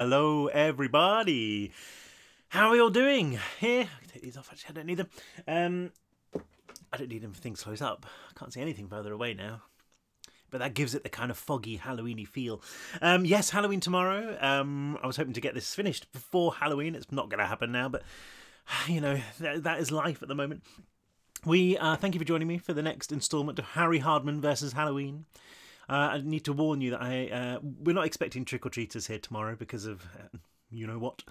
Hello, everybody. How are we all doing? Here, take these off. Actually, I don't need them. I don't need them for things close up. I can't see anything further away now. But that gives it the kind of foggy, Halloween-y feel. Yes, Halloween tomorrow. I was hoping to get this finished before Halloween. It's not going to happen now, but, you know, that is life at the moment. Thank you for joining me for the next instalment of Harry Hardman versus Halloween. I need to warn you that we're not expecting trick-or-treaters here tomorrow because of you-know-what.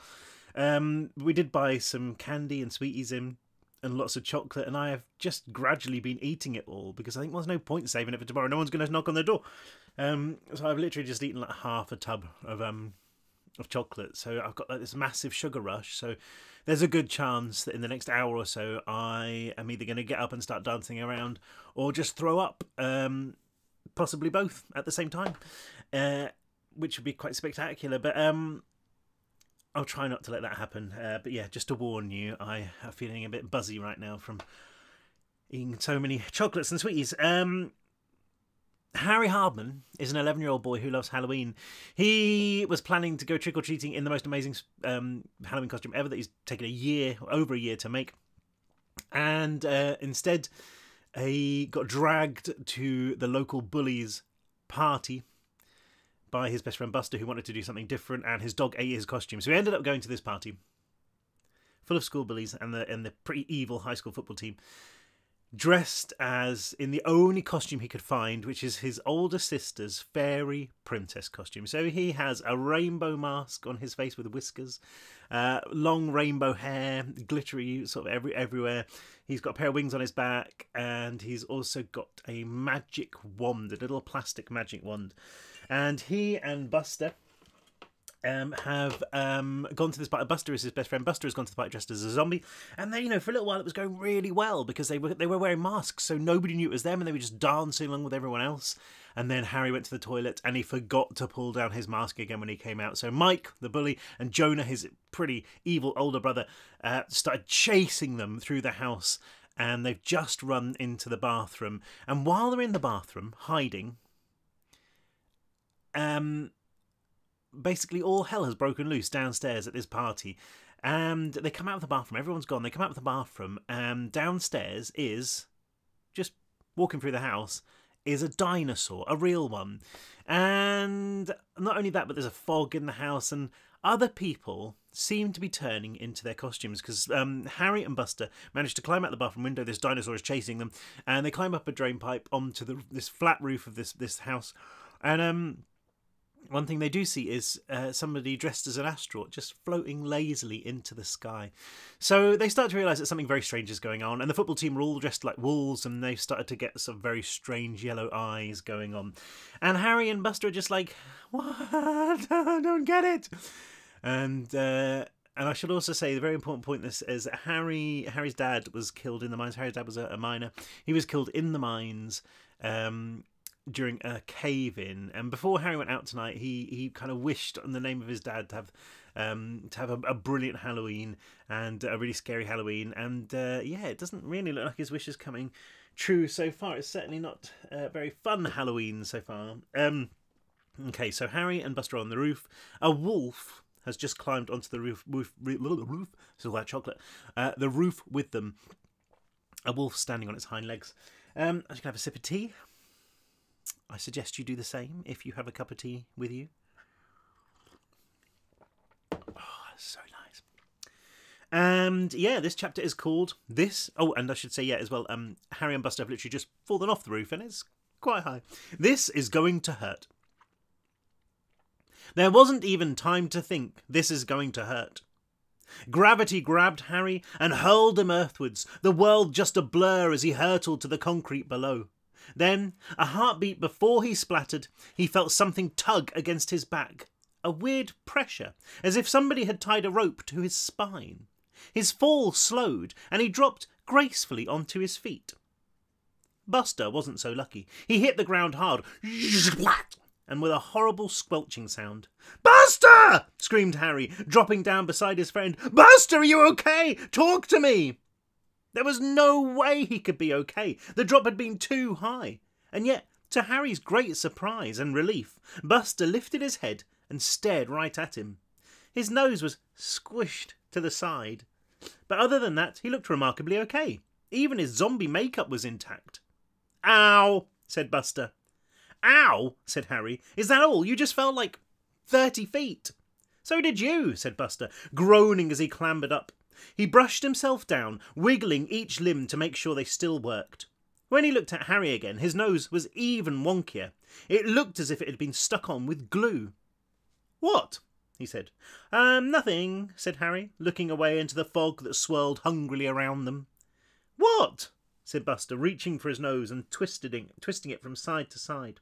We did buy some candy and sweeties in and lots of chocolate, and I have just gradually been eating it all because I think there's no point saving it for tomorrow. No one's going to knock on the door. So I've literally just eaten like half a tub of chocolate. So I've got like this massive sugar rush. So there's a good chance that in the next hour or so I am either going to get up and start dancing around or just throw up. Possibly both at the same time, which would be quite spectacular. But I'll try not to let that happen. But yeah, just to warn you, I am feeling a bit buzzy right now from eating so many chocolates and sweeties. Harry Hardman is an 11-year-old boy who loves Halloween. He was planning to go trick-or-treating in the most amazing Halloween costume ever that he's taken over a year to make. And instead, he got dragged to the local bullies' party by his best friend Buster, who wanted to do something different, and his dog ate his costume. So he ended up going to this party full of school bullies and the pretty evil high school football team, dressed as in the only costume he could find, which is his older sister's fairy princess costume. So he has a rainbow mask on his face with whiskers, long rainbow hair, glittery sort of everywhere. He's got a pair of wings on his back, and he's also got a magic wand, a little plastic magic wand. And he and Buster have gone to this party. Buster is his best friend. Buster has gone to the party dressed as a zombie, and they, for a little while, it was going really well because they were wearing masks, so nobody knew it was them, and they were just dancing along with everyone else. And then Harry went to the toilet, and he forgot to pull down his mask again when he came out. So Mike, the bully, and Jonah, his pretty evil older brother, started chasing them through the house, and they've just run into the bathroom. And while they're in the bathroom hiding, basically all hell has broken loose downstairs at this party, and they come out of the bathroom. Everyone's gone. They come out of the bathroom, and downstairs is, just walking through the house, is a dinosaur, a real one. And not only that, but there's a fog in the house, and other people seem to be turning into their costumes because Harry and Buster managed to climb out the bathroom window. This dinosaur is chasing them, and they climb up a drain pipe onto this flat roof of this house. And one thing they do see is somebody dressed as an astronaut just floating lazily into the sky. So they start to realise that something very strange is going on, and the football team are all dressed like wolves, and they've started to get some very strange yellow eyes going on. And Harry and Buster are just like, what? I don't get it. And I should also say, the very important point this is that Harry's dad was killed in the mines. Harry's dad was a miner. He was killed in the mines during a cave-in, and before Harry went out tonight, he kind of wished on the name of his dad to have a brilliant Halloween and a really scary Halloween. And yeah, it doesn't really look like his wish is coming true so far. It's certainly not a very fun Halloween so far. Okay, so Harry and Buster are on the roof. A wolf has just climbed onto the roof. It's all that chocolate. The roof with them. A wolf standing on its hind legs. I just gonna have a sip of tea. I suggest you do the same if you have a cup of tea with you. Oh, that's so nice. And yeah, this chapter is called This. Oh, and I should say, yeah, as well, Harry and Buster have literally just fallen off the roof, and it's quite high. This is going to hurt. There wasn't even time to think this is going to hurt. Gravity grabbed Harry and hurled him earthwards, the world just a blur as he hurtled to the concrete below. Then, a heartbeat before he splattered, he felt something tug against his back. A weird pressure, as if somebody had tied a rope to his spine. His fall slowed, and he dropped gracefully onto his feet. Buster wasn't so lucky. He hit the ground hard, and with a horrible squelching sound. "Buster!" screamed Harry, dropping down beside his friend. "Buster, are you okay? Talk to me!" There was no way he could be okay. The drop had been too high. And yet, to Harry's great surprise and relief, Buster lifted his head and stared right at him. His nose was squished to the side. But other than that, he looked remarkably okay. Even his zombie makeup was intact. "Ow," said Buster. "Ow," said Harry. "Is that all? You just fell like 30 feet. "So did you," said Buster, groaning as he clambered up. He brushed himself down, wiggling each limb to make sure they still worked. When he looked at Harry again, his nose was even wonkier. It looked as if it had been stuck on with glue. "What?" he said. Nothing," said Harry, looking away into the fog that swirled hungrily around them. "What?" said Buster, reaching for his nose and twisting it from side to side.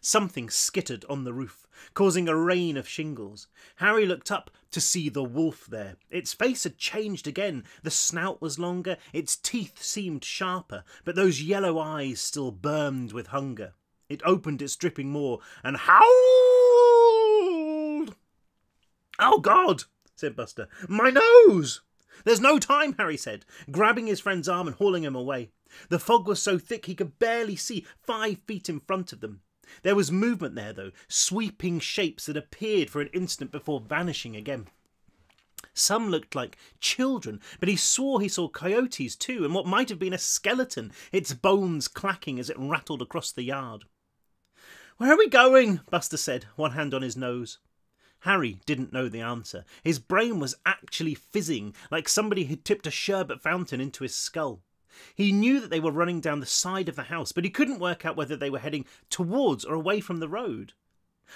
Something skittered on the roof, causing a rain of shingles. Harry looked up to see the wolf there. Its face had changed again. The snout was longer, its teeth seemed sharper, but those yellow eyes still burned with hunger. It opened its dripping maw and howled. "Oh, God," said Buster. "My nose!" "There's no time," Harry said, grabbing his friend's arm and hauling him away. The fog was so thick he could barely see 5 feet in front of them. There was movement there, though, sweeping shapes that appeared for an instant before vanishing again. Some looked like children, but he swore he saw coyotes too, and what might have been a skeleton, its bones clacking as it rattled across the yard. "Where are we going?" Buster said, one hand on his nose. Harry didn't know the answer. His brain was actually fizzing, like somebody had tipped a sherbet fountain into his skull. He knew that they were running down the side of the house, but he couldn't work out whether they were heading towards or away from the road.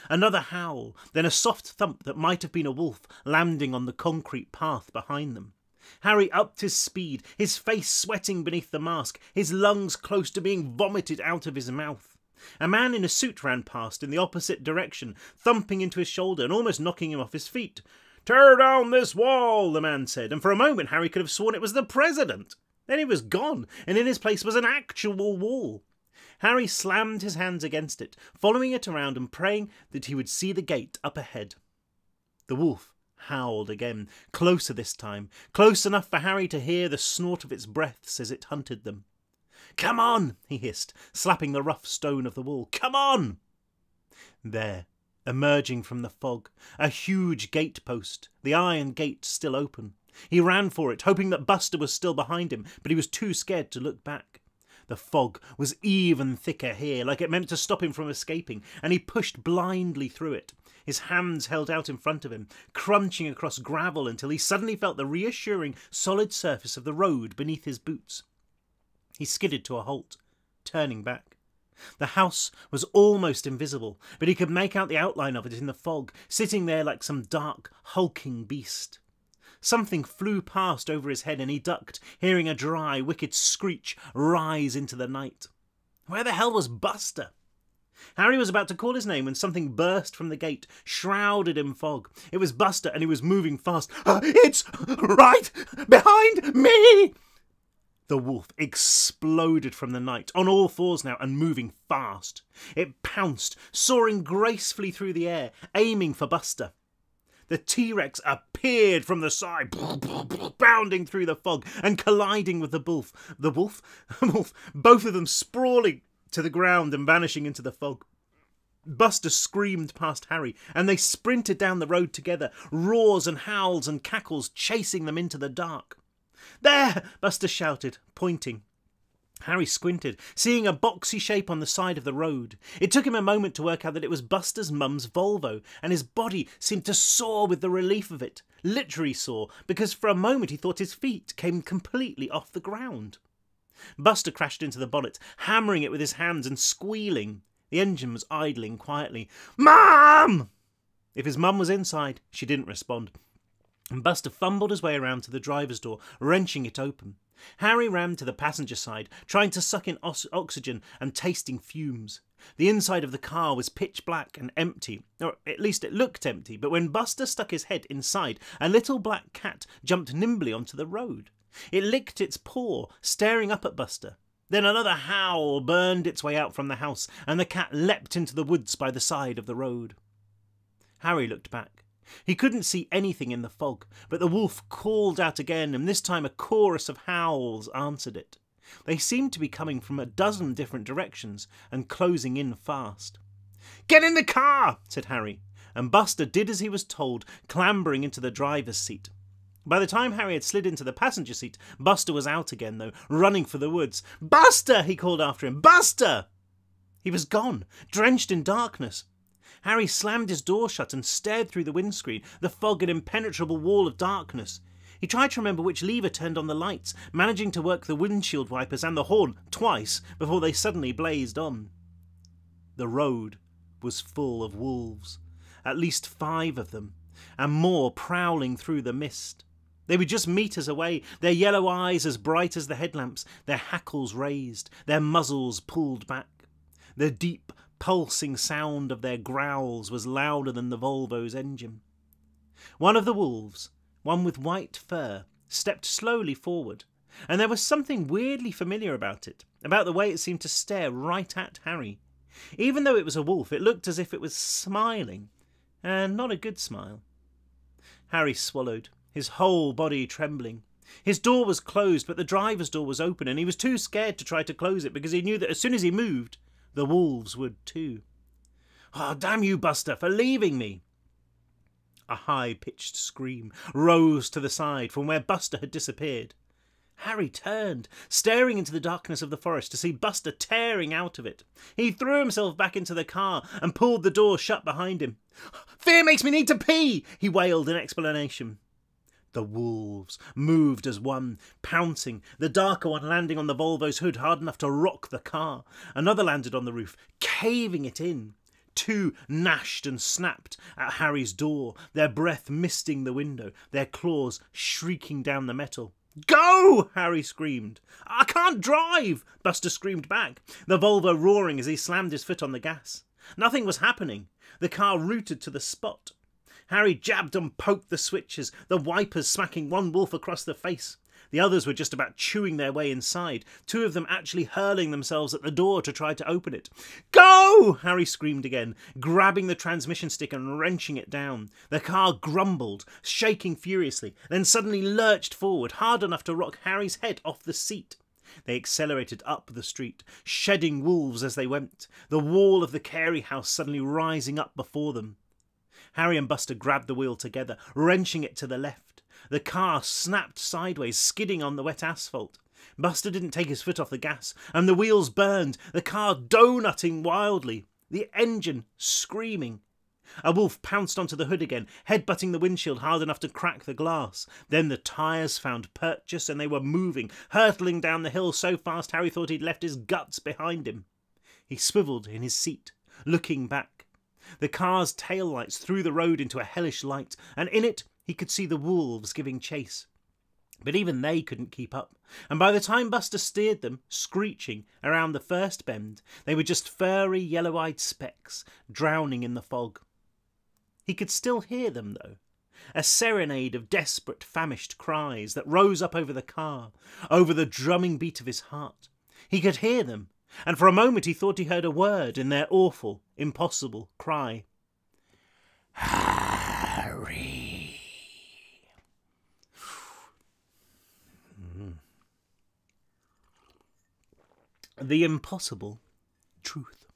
Another howl, then a soft thump that might have been a wolf landing on the concrete path behind them. Harry upped his speed, his face sweating beneath the mask, his lungs close to being vomited out of his mouth. A man in a suit ran past in the opposite direction, thumping into his shoulder and almost knocking him off his feet. "Tear down this wall," the man said, and for a moment Harry could have sworn it was the president. Then he was gone, and in his place was an actual wall. Harry slammed his hands against it, following it around and praying that he would see the gate up ahead. The wolf howled again, closer this time, close enough for Harry to hear the snort of its breaths as it hunted them. "Come on," he hissed, slapping the rough stone of the wall. "Come on!" There, emerging from the fog, a huge gate post, the iron gate still open. He ran for it, hoping that Buster was still behind him, but he was too scared to look back. The fog was even thicker here, like it meant to stop him from escaping, and he pushed blindly through it, his hands held out in front of him, crunching across gravel until he suddenly felt the reassuring, solid surface of the road beneath his boots. He skidded to a halt, turning back. The house was almost invisible, but he could make out the outline of it in the fog, sitting there like some dark, hulking beast. Something flew past over his head and he ducked, hearing a dry, wicked screech rise into the night. Where the hell was Buster? Harry was about to call his name when something burst from the gate, shrouded in fog. It was Buster and he was moving fast. "It's right behind me!" The wolf exploded from the night, on all fours now and moving fast. It pounced, soaring gracefully through the air, aiming for Buster. The T-Rex appeared from the side, bounding through the fog and colliding with the wolf. The wolf, both of them sprawling to the ground and vanishing into the fog. Buster screamed past Harry, and they sprinted down the road together, roars and howls and cackles chasing them into the dark. "There!" Buster shouted, pointing. Harry squinted, seeing a boxy shape on the side of the road. It took him a moment to work out that it was Buster's mum's Volvo, and his body seemed to soar with the relief of it. Literally soar, because for a moment he thought his feet came completely off the ground. Buster crashed into the bonnet, hammering it with his hands and squealing. The engine was idling quietly. "Mum!" If his mum was inside, she didn't respond. Buster fumbled his way around to the driver's door, wrenching it open. Harry ran to the passenger side, trying to suck in oxygen and tasting fumes. The inside of the car was pitch black and empty, or at least it looked empty, but when Buster stuck his head inside, a little black cat jumped nimbly onto the road. It licked its paw, staring up at Buster. Then another howl burned its way out from the house, and the cat leapt into the woods by the side of the road. Harry looked back. He couldn't see anything in the fog, but the wolf called out again, and this time a chorus of howls answered it. They seemed to be coming from a dozen different directions and closing in fast. "Get in the car!" said Harry. and Buster did as he was told, clambering into the driver's seat. By the time Harry had slid into the passenger seat, Buster was out again, though, running for the woods. "Buster!" he called after him. "Buster!" He was gone, drenched in darkness. Harry slammed his door shut and stared through the windscreen, the fog an impenetrable wall of darkness. He tried to remember which lever turned on the lights, managing to work the windshield wipers and the horn twice before they suddenly blazed on. The road was full of wolves, at least 5 of them, and more prowling through the mist. They were just meters away, their yellow eyes as bright as the headlamps, their hackles raised, their muzzles pulled back. The deep, pulsing sound of their growls was louder than the Volvo's engine. One of the wolves, one with white fur, stepped slowly forward, and there was something weirdly familiar about it, about the way it seemed to stare right at Harry. Even though it was a wolf, it looked as if it was smiling, and not a good smile. Harry swallowed, his whole body trembling. His door was closed, but the driver's door was open, and he was too scared to try to close it because he knew that as soon as he moved, the wolves would too. "Oh, damn you, Buster, for leaving me!" A high-pitched scream rose to the side from where Buster had disappeared. Harry turned, staring into the darkness of the forest to see Buster tearing out of it. He threw himself back into the car and pulled the door shut behind him. "Fear makes me need to pee!" he wailed in explanation. The wolves moved as one, pouncing, the darker one landing on the Volvo's hood hard enough to rock the car. Another landed on the roof, caving it in. 2 gnashed and snapped at Harry's door, their breath misting the window, their claws shrieking down the metal. "Go!" Harry screamed. "I can't drive!" Buster screamed back, the Volvo roaring as he slammed his foot on the gas. Nothing was happening. The car rooted to the spot. Harry jabbed and poked the switches, the wipers smacking one wolf across the face. The others were just about chewing their way inside, 2 of them actually hurling themselves at the door to try to open it. "Go!" Harry screamed again, grabbing the transmission stick and wrenching it down. The car grumbled, shaking furiously, then suddenly lurched forward, hard enough to rock Harry's head off the seat. They accelerated up the street, shedding wolves as they went, the wall of the Carey house suddenly rising up before them. Harry and Buster grabbed the wheel together, wrenching it to the left. The car snapped sideways, skidding on the wet asphalt. Buster didn't take his foot off the gas, and the wheels burned, the car donutting wildly, the engine screaming. A wolf pounced onto the hood again, headbutting the windshield hard enough to crack the glass. Then the tyres found purchase, and they were moving, hurtling down the hill so fast Harry thought he'd left his guts behind him. He swiveled in his seat, looking back. The car's taillights threw the road into a hellish light, and in it he could see the wolves giving chase. But even they couldn't keep up, and by the time Buster steered them, screeching, around the first bend, they were just furry, yellow-eyed specks, drowning in the fog. He could still hear them, though, a serenade of desperate, famished cries that rose up over the car, over the drumming beat of his heart. He could hear them, and for a moment he thought he heard a word in their awful, impossible cry. Harry. The impossible truth.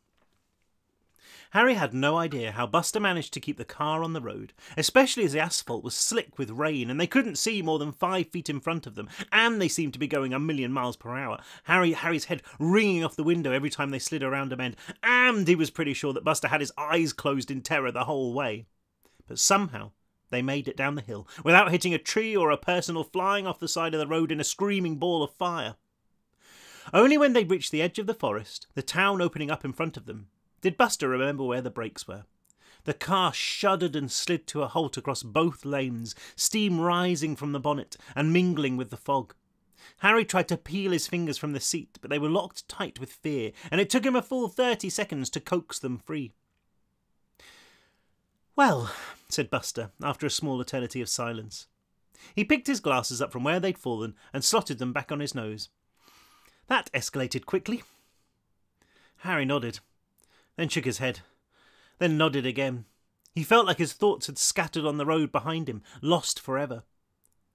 Harry had no idea how Buster managed to keep the car on the road, especially as the asphalt was slick with rain and they couldn't see more than 5 feet in front of them, and they seemed to be going 1,000,000 miles per hour. Harry's head ringing off the window every time they slid around a bend, and he was pretty sure that Buster had his eyes closed in terror the whole way. But somehow they made it down the hill, without hitting a tree or a person or flying off the side of the road in a screaming ball of fire. Only when they reached the edge of the forest, the town opening up in front of them, did Buster remember where the brakes were. The car shuddered and slid to a halt across both lanes, steam rising from the bonnet and mingling with the fog. Harry tried to peel his fingers from the seat, but they were locked tight with fear, and it took him a full 30 seconds to coax them free. "Well," said Buster, after a small eternity of silence. He picked his glasses up from where they'd fallen and slotted them back on his nose. "That escalated quickly." Harry nodded, then shook his head, then nodded again. He felt like his thoughts had scattered on the road behind him, lost forever.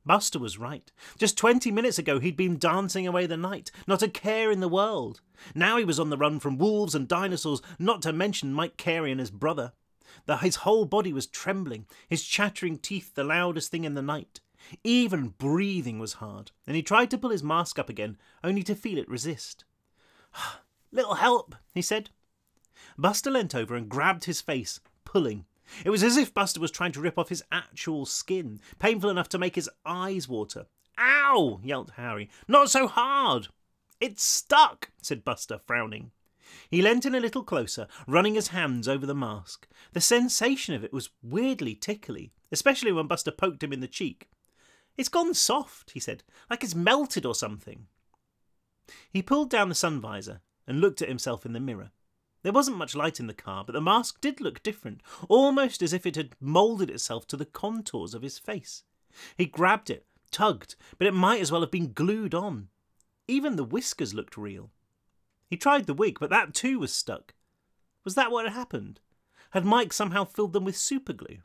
Buster was right. Just 20 minutes ago he'd been dancing away the night, not a care in the world. Now he was on the run from wolves and dinosaurs, not to mention Mike Carey and his brother. His whole body was trembling, his chattering teeth the loudest thing in the night. Even breathing was hard, and he tried to pull his mask up again, only to feel it resist. "Little help," he said. Buster leant over and grabbed his face, pulling. It was as if Buster was trying to rip off his actual skin, painful enough to make his eyes water. "Ow!" yelped Harry. "Not so hard!" "It's stuck," said Buster, frowning. He leant in a little closer, running his hands over the mask. The sensation of it was weirdly tickly, especially when Buster poked him in the cheek. "It's gone soft," he said, "like it's melted or something." He pulled down the sun visor and looked at himself in the mirror. There wasn't much light in the car, but the mask did look different, almost as if it had moulded itself to the contours of his face. He grabbed it, tugged, but it might as well have been glued on. Even the whiskers looked real. He tried the wig, but that too was stuck. Was that what had happened? Had Mike somehow filled them with superglue?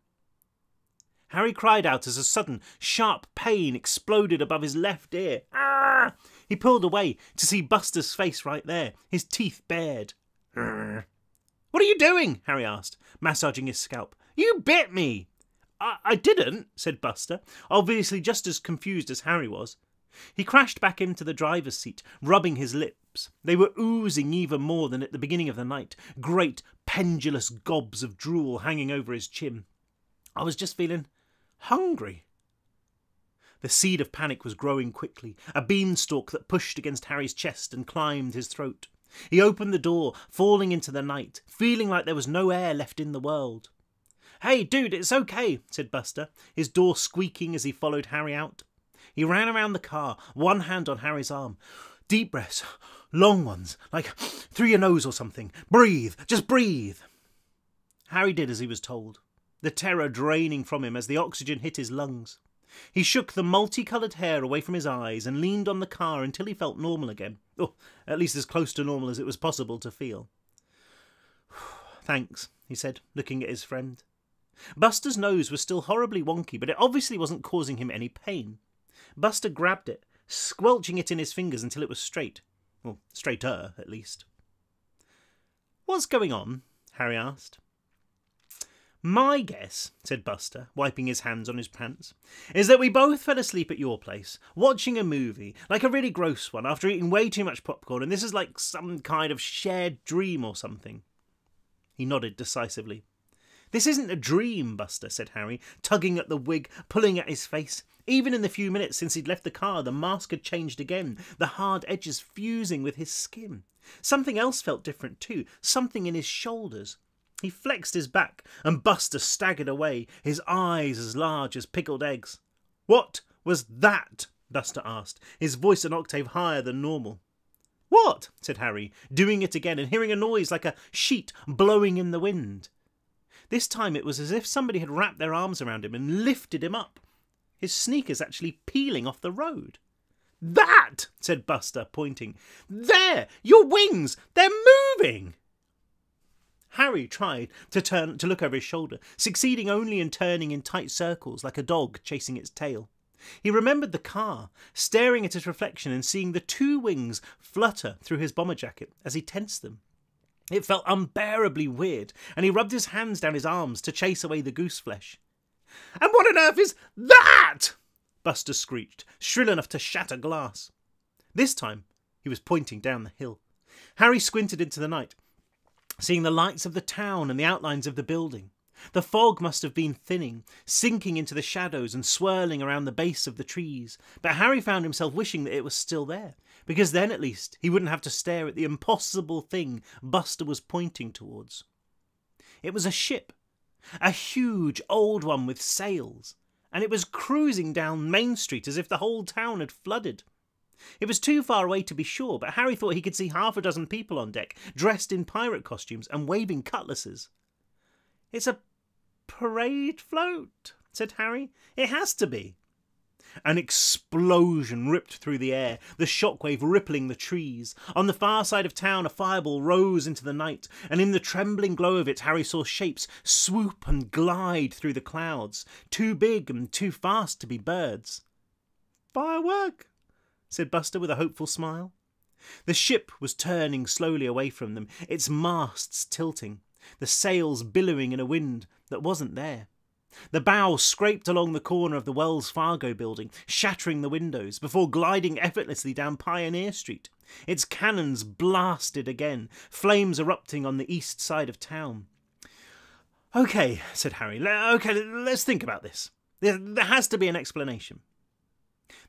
Harry cried out as a sudden, sharp pain exploded above his left ear. "Ah!" He pulled away to see Buster's face right there, his teeth bared. "What are you doing?" Harry asked, massaging his scalp. "You bit me!" I didn't," said Buster, obviously just as confused as Harry was. He crashed back into the driver's seat, rubbing his lips. They were oozing even more than at the beginning of the night, great pendulous gobs of drool hanging over his chin. "I was just feeling hungry." The seed of panic was growing quickly, a beanstalk that pushed against Harry's chest and climbed his throat. He opened the door, falling into the night, feeling like there was no air left in the world. "Hey, dude, it's okay," said Buster, his door squeaking as he followed Harry out. He ran around the car, one hand on Harry's arm. "Deep breaths, long ones, like through your nose or something. Breathe, just breathe." Harry did as he was told, the terror draining from him as the oxygen hit his lungs. He shook the multicoloured hair away from his eyes and leaned on the car until he felt normal again. Or at least as close to normal as it was possible to feel. "Thanks," he said, looking at his friend. Buster's nose was still horribly wonky, but it obviously wasn't causing him any pain. Buster grabbed it, squelching it in his fingers until it was straight. Well, straighter, at least. "What's going on?" Harry asked. "My guess," said Buster, wiping his hands on his pants, "is that we both fell asleep at your place, watching a movie, like a really gross one, after eating way too much popcorn, and this is like some kind of shared dream or something." He nodded decisively. "This isn't a dream, Buster," said Harry, tugging at the wig, pulling at his face. Even in the few minutes since he'd left the car, the mask had changed again, the hard edges fusing with his skin. Something else felt different too, something in his shoulders. He flexed his back, and Buster staggered away, his eyes as large as pickled eggs. "What was that?" Buster asked, his voice an octave higher than normal. "What?" said Harry, doing it again and hearing a noise like a sheet blowing in the wind. This time it was as if somebody had wrapped their arms around him and lifted him up. His sneakers actually peeling off the road. "That!" said Buster, pointing. "There! Your wings! They're moving!" Harry tried to look over his shoulder, succeeding only in turning in tight circles like a dog chasing its tail. He remembered the car, staring at his reflection and seeing the two wings flutter through his bomber jacket as he tensed them. It felt unbearably weird, and he rubbed his hands down his arms to chase away the goose flesh. "And what on earth is that?" Buster screeched, shrill enough to shatter glass. This time, he was pointing down the hill. Harry squinted into the night, seeing the lights of the town and the outlines of the building. The fog must have been thinning, sinking into the shadows and swirling around the base of the trees, but Harry found himself wishing that it was still there, because then at least he wouldn't have to stare at the impossible thing Buster was pointing towards. It was a ship, a huge old one with sails, and it was cruising down Main Street as if the whole town had flooded. It was too far away to be sure, but Harry thought he could see half a dozen people on deck, dressed in pirate costumes and waving cutlasses. "It's a parade float," said Harry. "It has to be." An explosion ripped through the air, the shockwave rippling the trees. On the far side of town, a fireball rose into the night, and in the trembling glow of it, Harry saw shapes swoop and glide through the clouds, too big and too fast to be birds. "Firework," said Buster with a hopeful smile. The ship was turning slowly away from them, its masts tilting. the sails billowing in a wind that wasn't there. The bow scraped along the corner of the Wells Fargo building, shattering the windows, before gliding effortlessly down Pioneer Street. Its cannons blasted again, flames erupting on the east side of town. "OK," said Harry. "OK, let's think about this. There has to be an explanation."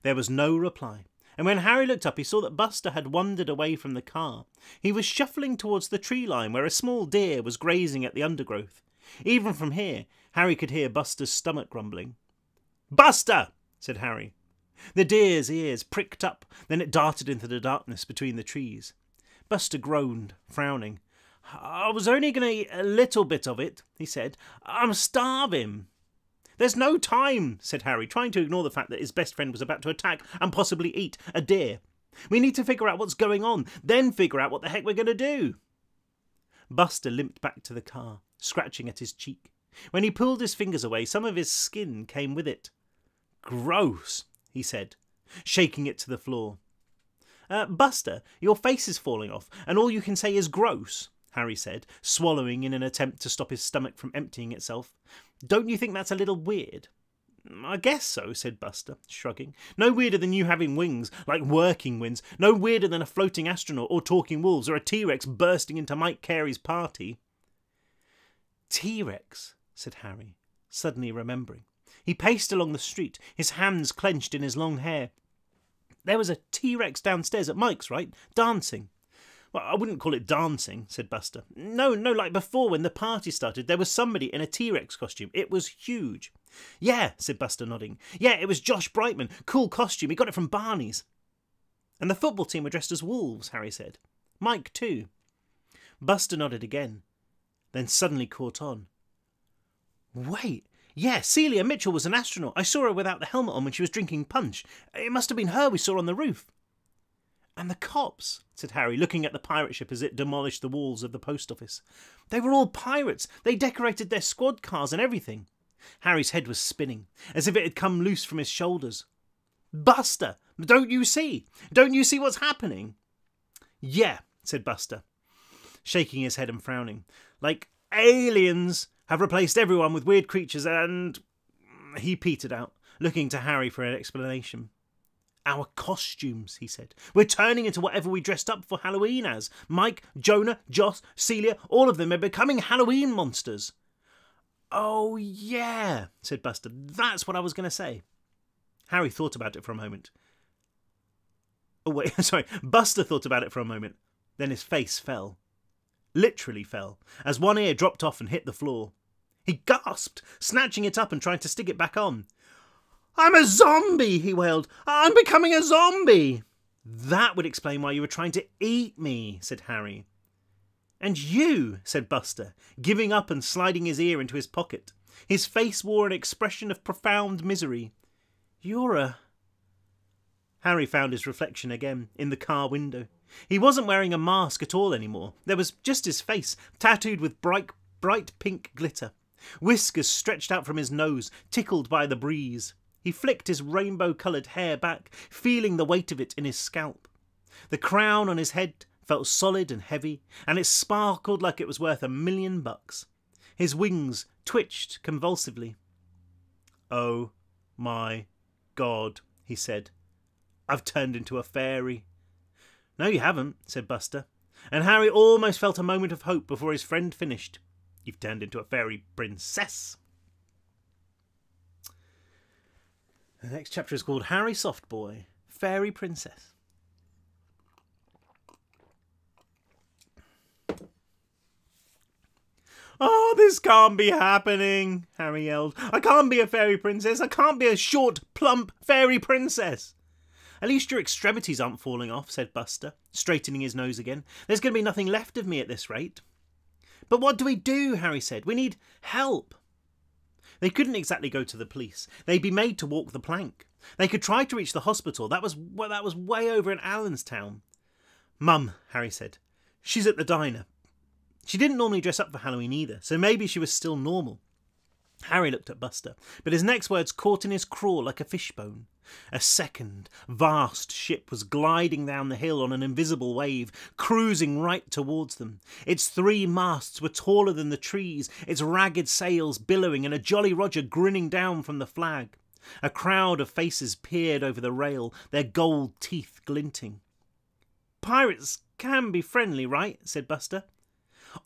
There was no reply, and when Harry looked up he saw that Buster had wandered away from the car. He was shuffling towards the tree line where a small deer was grazing at the undergrowth. Even from here, Harry could hear Buster's stomach grumbling. "Buster!" said Harry. The deer's ears pricked up, then it darted into the darkness between the trees. Buster groaned, frowning. "I was only going to eat a little bit of it," he said. "I'm starving." "There's no time," said Harry, trying to ignore the fact that his best friend was about to attack and possibly eat a deer. "We need to figure out what's going on, then figure out what the heck we're going to do." Buster limped back to the car, scratching at his cheek. When he pulled his fingers away, some of his skin came with it. "Gross," he said, shaking it to the floor. Buster, your face is falling off, and all you can say is gross," Harry said, swallowing in an attempt to stop his stomach from emptying itself. "Don't you think that's a little weird?" "I guess so," said Buster, shrugging. "No weirder than you having wings, like working wings. No weirder than a floating astronaut or talking wolves or a T-Rex bursting into Mike Carey's party." "T-Rex," said Harry, suddenly remembering. He paced along the street, his hands clenched in his long hair. "There was a T-Rex downstairs at Mike's, right? Dancing." "Well, I wouldn't call it dancing," said Buster. No, like before when the party started, there was somebody in a T-Rex costume. It was huge." "Yeah," said Buster, nodding. "Yeah, it was Josh Brightman. Cool costume. He got it from Barney's." "And the football team were dressed as wolves," Harry said. "Mike too." Buster nodded again, then suddenly caught on. "Wait, yeah, Celia Mitchell was an astronaut. I saw her without the helmet on when she was drinking punch. It must have been her we saw on the roof." "And the cops," said Harry, looking at the pirate ship as it demolished the walls of the post office. "They were all pirates. They decorated their squad cars and everything." Harry's head was spinning, as if it had come loose from his shoulders. "Buster, don't you see? Don't you see what's happening?" "Yeah," said Buster, shaking his head and frowning. "Like aliens have replaced everyone with weird creatures and..." He petered out, looking to Harry for an explanation. "Our costumes," he said. "We're turning into whatever we dressed up for Halloween as. Mike, Jonah, Joss, Celia, all of them are becoming Halloween monsters." "Oh, yeah," said Buster. "That's what I was going to say." Harry thought about it for a moment. Oh, wait, sorry. Buster thought about it for a moment. Then his face fell. Literally fell, as one ear dropped off and hit the floor. He gasped, snatching it up and trying to stick it back on. "I'm a zombie," he wailed. "I'm becoming a zombie." "That would explain why you were trying to eat me," said Harry. "And you," said Buster, giving up and sliding his ear into his pocket. His face wore an expression of profound misery. "You're a..." Harry found his reflection again, in the car window. He wasn't wearing a mask at all anymore. There was just his face, tattooed with bright pink glitter. Whiskers stretched out from his nose, tickled by the breeze. He flicked his rainbow-coloured hair back, feeling the weight of it in his scalp. The crown on his head felt solid and heavy, and it sparkled like it was worth $1,000,000. His wings twitched convulsively. "Oh my God," he said. "I've turned into a fairy." "No, you haven't," said Buster, and Harry almost felt a moment of hope before his friend finished. "You've turned into a fairy princess." The next chapter is called Harry Softboy, Fairy Princess. "Oh, this can't be happening," Harry yelled. "I can't be a fairy princess. I can't be a short, plump fairy princess." "At least your extremities aren't falling off," said Buster, straightening his nose again. "There's going to be nothing left of me at this rate." "But what do we do?" Harry said. "We need help." They couldn't exactly go to the police. They'd be made to walk the plank. They could try to reach the hospital. That was way over in Allenstown. "Mum," Harry said. "She's at the diner." She didn't normally dress up for Halloween either, so maybe she was still normal. Harry looked at Buster, but his next words caught in his craw like a fishbone. A second, vast ship was gliding down the hill on an invisible wave, cruising right towards them. Its 3 masts were taller than the trees, its ragged sails billowing, and a Jolly Roger grinning down from the flag. A crowd of faces peered over the rail, their gold teeth glinting. "Pirates can be friendly, right?" said Buster.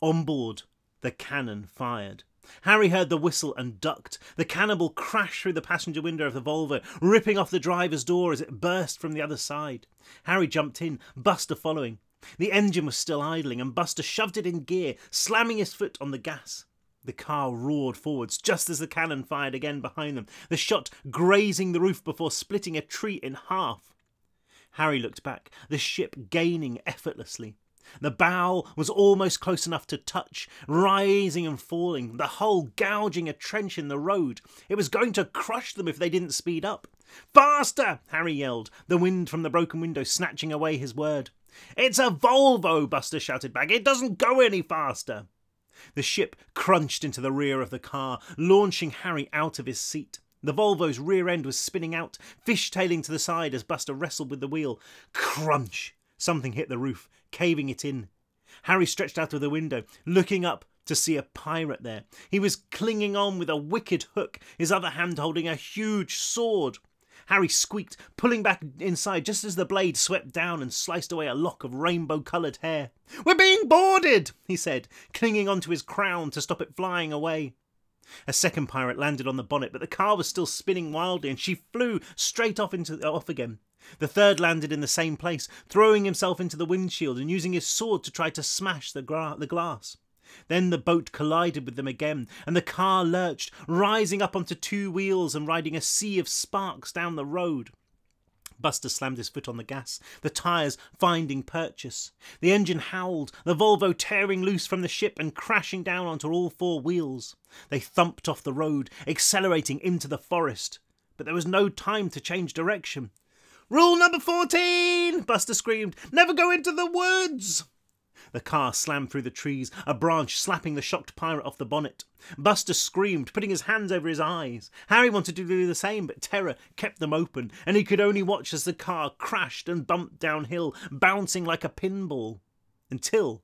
On board, the cannon fired. Harry heard the whistle and ducked. The cannonball crashed through the passenger window of the Volvo, ripping off the driver's door as it burst from the other side. Harry jumped in, Buster following. The engine was still idling, and Buster shoved it in gear, slamming his foot on the gas. The car roared forwards just as the cannon fired again behind them, the shot grazing the roof before splitting a tree in half. Harry looked back, the ship gaining effortlessly. The bow was almost close enough to touch, rising and falling, the hull gouging a trench in the road. It was going to crush them if they didn't speed up. "Faster!" Harry yelled, the wind from the broken window snatching away his word. "It's a Volvo!" Buster shouted back. "It doesn't go any faster!" The ship crunched into the rear of the car, launching Harry out of his seat. The Volvo's rear end was spinning out, fishtailing to the side as Buster wrestled with the wheel. Crunch! Something hit the roof, caving it in. Harry stretched out of the window, looking up to see a pirate there. He was clinging on with a wicked hook, his other hand holding a huge sword. Harry squeaked, pulling back inside just as the blade swept down and sliced away a lock of rainbow-coloured hair. "We're being boarded!" he said, clinging onto his crown to stop it flying away. A second pirate landed on the bonnet, but the car was still spinning wildly, and she flew straight off again. The third landed in the same place, throwing himself into the windshield and using his sword to try to smash the glass. Then the boat collided with them again, and the car lurched, rising up onto 2 wheels and riding a sea of sparks down the road. Buster slammed his foot on the gas, the tyres finding purchase. The engine howled, the Volvo tearing loose from the ship and crashing down onto all 4 wheels. They thumped off the road, accelerating into the forest. But there was no time to change direction. "Rule number 14!" Buster screamed. "Never go into the woods!" The car slammed through the trees, a branch slapping the shocked pirate off the bonnet. Buster screamed, putting his hands over his eyes. Harry wanted to do the same, but terror kept them open, and he could only watch as the car crashed and bumped downhill, bouncing like a pinball. Until,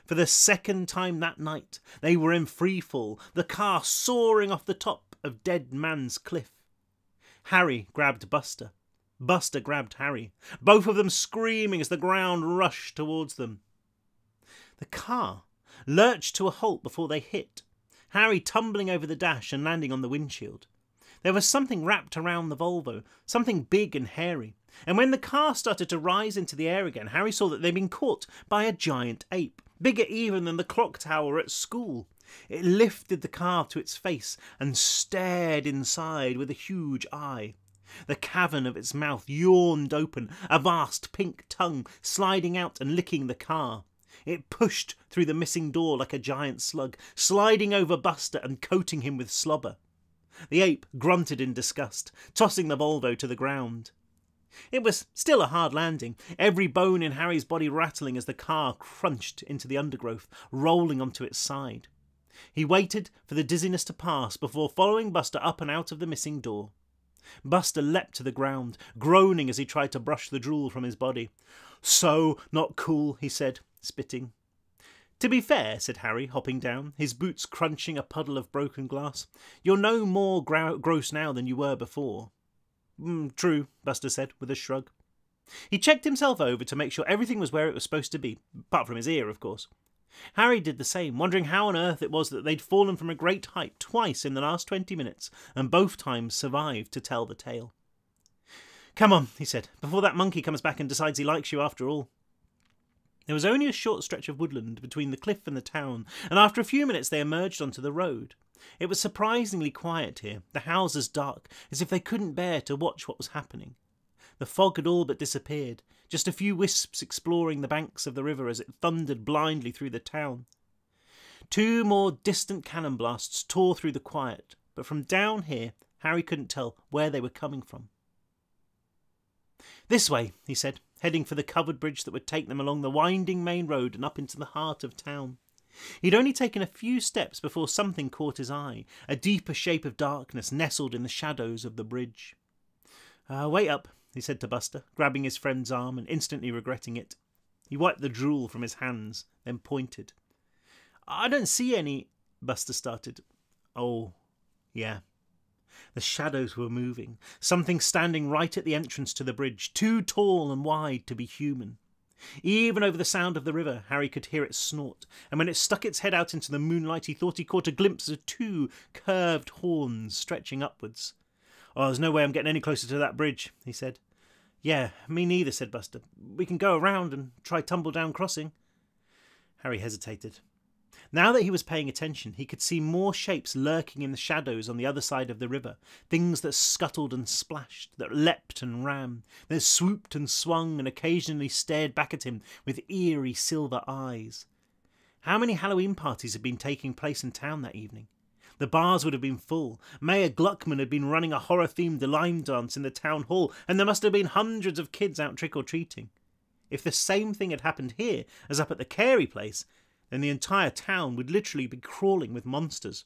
for the second time that night, they were in freefall, the car soaring off the top of Dead Man's Cliff. Harry grabbed Buster. Buster grabbed Harry, both of them screaming as the ground rushed towards them. The car lurched to a halt before they hit, Harry tumbling over the dash and landing on the windshield. There was something wrapped around the Volvo, something big and hairy, and when the car started to rise into the air again, Harry saw that they'd been caught by a giant ape, bigger even than the clock tower at school. It lifted the car to its face and stared inside with a huge eye. The cavern of its mouth yawned open, a vast pink tongue sliding out and licking the car. It pushed through the missing door like a giant slug, sliding over Buster and coating him with slobber. The ape grunted in disgust, tossing the Volvo to the ground. It was still a hard landing, every bone in Harry's body rattling as the car crunched into the undergrowth, rolling onto its side. He waited for the dizziness to pass before following Buster up and out of the missing door. Buster leapt to the ground, groaning as he tried to brush the drool from his body. "So not cool," he said, spitting. "To be fair," said Harry, hopping down, his boots crunching a puddle of broken glass, "you're no more gross now than you were before." True," Buster said, with a shrug. He checked himself over to make sure everything was where it was supposed to be, apart from his ear, of course. Harry did the same, wondering how on earth it was that they'd fallen from a great height twice in the last 20 minutes, and both times survived to tell the tale. "Come on," he said, "before that monkey comes back and decides he likes you after all." There was only a short stretch of woodland between the cliff and the town, and after a few minutes they emerged onto the road. It was surprisingly quiet here, the houses dark, as if they couldn't bear to watch what was happening. The fog had all but disappeared, just a few wisps exploring the banks of the river as it thundered blindly through the town. 2 more distant cannon blasts tore through the quiet, but from down here Harry couldn't tell where they were coming from. "This way," he said, heading for the covered bridge that would take them along the winding main road and up into the heart of town. He'd only taken a few steps before something caught his eye, a deeper shape of darkness nestled in the shadows of the bridge. Wait up, he said to Buster, grabbing his friend's arm and instantly regretting it. He wiped the drool from his hands, then pointed. I don't see any, Buster started. Oh, yeah. The shadows were moving, something standing right at the entrance to the bridge, too tall and wide to be human. Even over the sound of the river, Harry could hear it snort, and when it stuck its head out into the moonlight, he thought he caught a glimpse of 2 curved horns stretching upwards. Oh, there's no way I'm getting any closer to that bridge, he said. Yeah, me neither, said Buster. We can go around and try Tumbledown Crossing. Harry hesitated. Now that he was paying attention, he could see more shapes lurking in the shadows on the other side of the river, things that scuttled and splashed, that leapt and ran, that swooped and swung and occasionally stared back at him with eerie silver eyes. How many Halloween parties had been taking place in town that evening? The bars would have been full. Mayor Gluckman had been running a horror-themed lime dance in the town hall, and there must have been hundreds of kids out trick-or-treating. If the same thing had happened here as up at the Carey place, then the entire town would literally be crawling with monsters.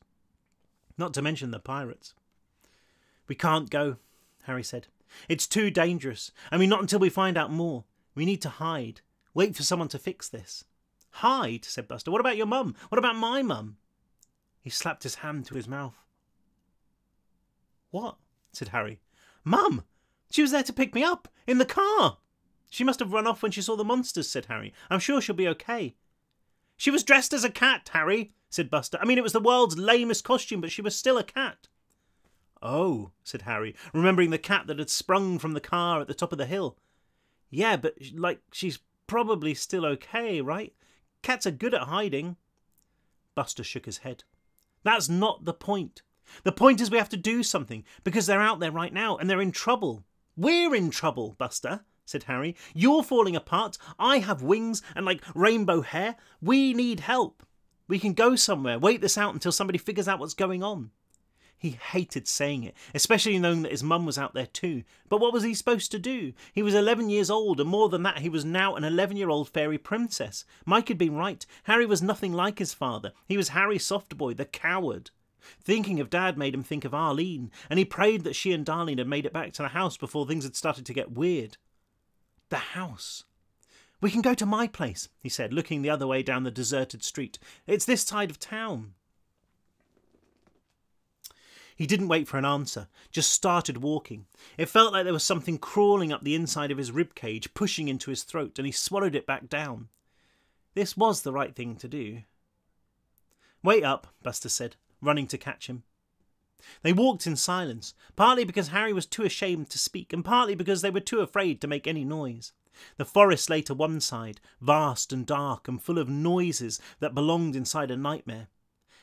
Not to mention the pirates. We can't go, Harry said. It's too dangerous. I mean, not until we find out more. We need to hide. Wait for someone to fix this. Hide, said Buster. What about your mum? What about my mum? He slapped his hand to his mouth. What? Said Harry. Mum! She was there to pick me up, in the car. She must have run off when she saw the monsters, said Harry. I'm sure she'll be okay. She was dressed as a cat, Harry, said Buster. I mean, it was the world's lamest costume, but she was still a cat. Oh, said Harry, remembering the cat that had sprung from the car at the top of the hill. Yeah, but, she's probably still okay, right? Cats are good at hiding. Buster shook his head. That's not the point. The point is we have to do something, because they're out there right now, and they're in trouble. We're in trouble, Buster, said Harry. You're falling apart. I have wings and, rainbow hair. We need help. We can go somewhere, wait this out until somebody figures out what's going on. He hated saying it, especially knowing that his mum was out there too. But what was he supposed to do? He was 11 years old, and more than that, he was now an 11-year-old fairy princess. Mike had been right. Harry was nothing like his father. He was Harry Softboy, the coward. Thinking of Dad made him think of Arlene, and he prayed that she and Darlene had made it back to the house before things had started to get weird. The house. We can go to my place, he said, looking the other way down the deserted street. It's this side of town. He didn't wait for an answer, just started walking. It felt like there was something crawling up the inside of his ribcage, pushing into his throat, and he swallowed it back down. This was the right thing to do. Wait up, Buster said, running to catch him. They walked in silence, partly because Harry was too ashamed to speak, and partly because they were too afraid to make any noise. The forest lay to one side, vast and dark and full of noises that belonged inside a nightmare.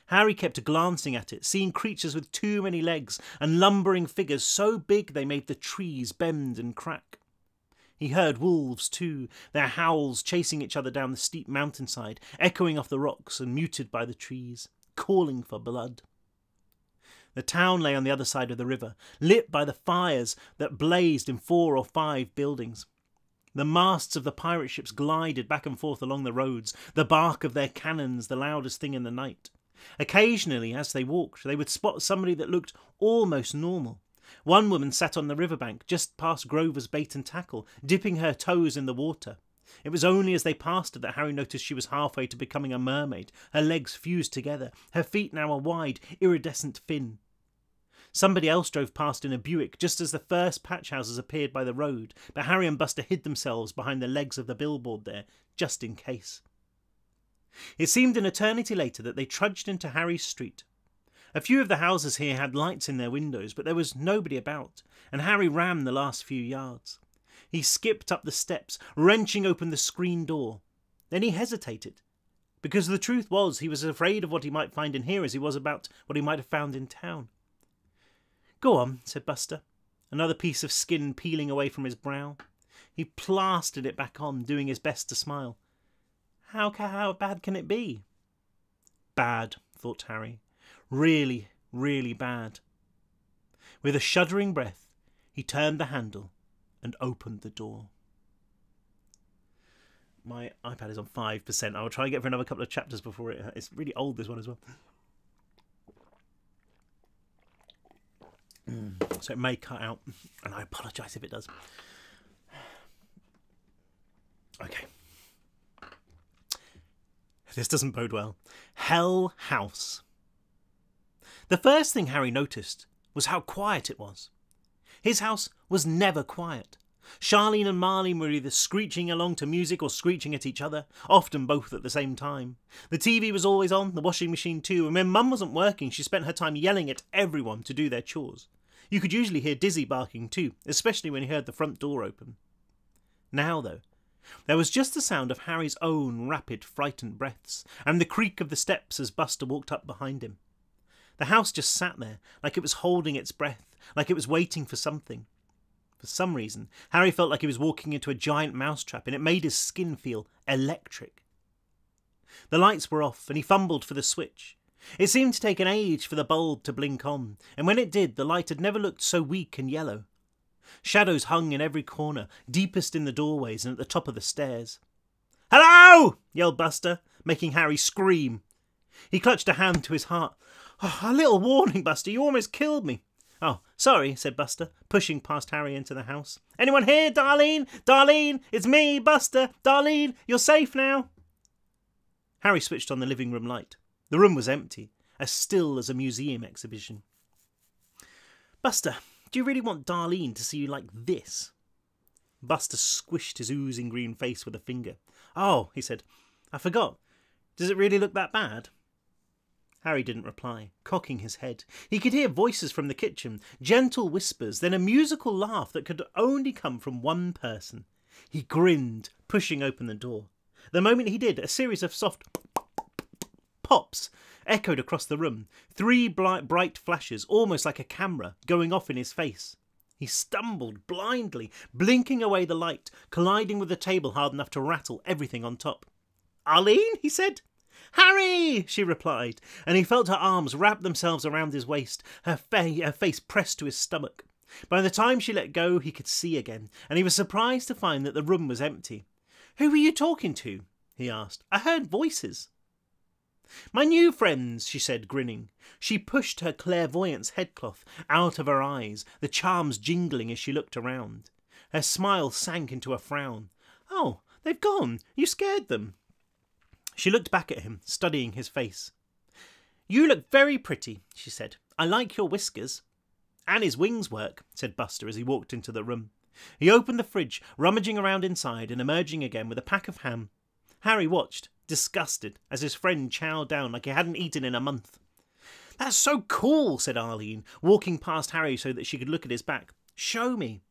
Harry kept glancing at it, seeing creatures with too many legs and lumbering figures so big they made the trees bend and crack. He heard wolves too, their howls chasing each other down the steep mountainside, echoing off the rocks and muted by the trees, calling for blood. The town lay on the other side of the river, lit by the fires that blazed in 4 or 5 buildings. The masts of the pirate ships glided back and forth along the roads, the bark of their cannons the loudest thing in the night. Occasionally, as they walked, they would spot somebody that looked almost normal. One woman sat on the riverbank just past Grover's bait and tackle, dipping her toes in the water. It was only as they passed her that Harry noticed she was halfway to becoming a mermaid, her legs fused together, her feet now a wide, iridescent fin. Somebody else drove past in a Buick just as the first patch houses appeared by the road, but Harry and Buster hid themselves behind the legs of the billboard there, just in case. It seemed an eternity later that they trudged into Harry's street. A few of the houses here had lights in their windows, but there was nobody about, and Harry ran the last few yards. He skipped up the steps, wrenching open the screen door. Then he hesitated, because the truth was he was as afraid of what he might find in here as he was about what he might have found in town. Go on, said Buster, another piece of skin peeling away from his brow. He plastered it back on, doing his best to smile. How bad can it be? Bad, thought Harry. Really, really bad. With a shuddering breath, he turned the handle and opened the door. My iPad is on 5%. I will try and get for another couple of chapters before it's really old, this one as well. So it may cut out, and I apologise if it does. Okay. This doesn't bode well. Hell House. The first thing Harry noticed was how quiet it was. His house was never quiet. Charlene and Marlene were either screeching along to music or screeching at each other, often both at the same time. The TV was always on, the washing machine too, and when Mum wasn't working, she spent her time yelling at everyone to do their chores. You could usually hear Dizzy barking too, especially when he heard the front door open. Now, though, there was just the sound of Harry's own rapid, frightened breaths, and the creak of the steps as Buster walked up behind him. The house just sat there, like it was holding its breath, like it was waiting for something. For some reason, Harry felt like he was walking into a giant mousetrap, and it made his skin feel electric. The lights were off, and he fumbled for the switch. It seemed to take an age for the bulb to blink on, and when it did, the light had never looked so weak and yellow. Shadows hung in every corner, deepest in the doorways and at the top of the stairs. "Hello!" yelled Buster, making Harry scream. He clutched a hand to his heart. "Oh, a little warning, Buster, you almost killed me." "Oh, sorry," said Buster, pushing past Harry into the house. "Anyone here, Darlene? Darlene, it's me, Buster. Darlene, you're safe now." Harry switched on the living room light. The room was empty, as still as a museum exhibition. "Buster, do you really want Darlene to see you like this?" Buster squished his oozing green face with a finger. "Oh," he said, "I forgot. Does it really look that bad?" Harry didn't reply, cocking his head. He could hear voices from the kitchen, gentle whispers, then a musical laugh that could only come from one person. He grinned, pushing open the door. The moment he did, a series of soft pops echoed across the room, 3 bright flashes, almost like a camera, going off in his face. He stumbled blindly, blinking away the light, colliding with the table hard enough to rattle everything on top. "Arlene?" he said. "Harry!" she replied, and he felt her arms wrap themselves around his waist, her face pressed to his stomach. By the time she let go, he could see again, and he was surprised to find that the room was empty. "Who were you talking to?" he asked. "I heard voices." "My new friends," she said, grinning. She pushed her clairvoyance headcloth out of her eyes, the charms jingling as she looked around. Her smile sank into a frown. "Oh, they've gone. You scared them." She looked back at him, studying his face. "You look very pretty," she said. "I like your whiskers." "And his wings work," said Buster as he walked into the room. He opened the fridge, rummaging around inside and emerging again with a pack of ham. Harry watched, disgusted, as his friend chowed down like he hadn't eaten in a month. "That's so cool," said Arlene, walking past Harry so that she could look at his back. "Show me."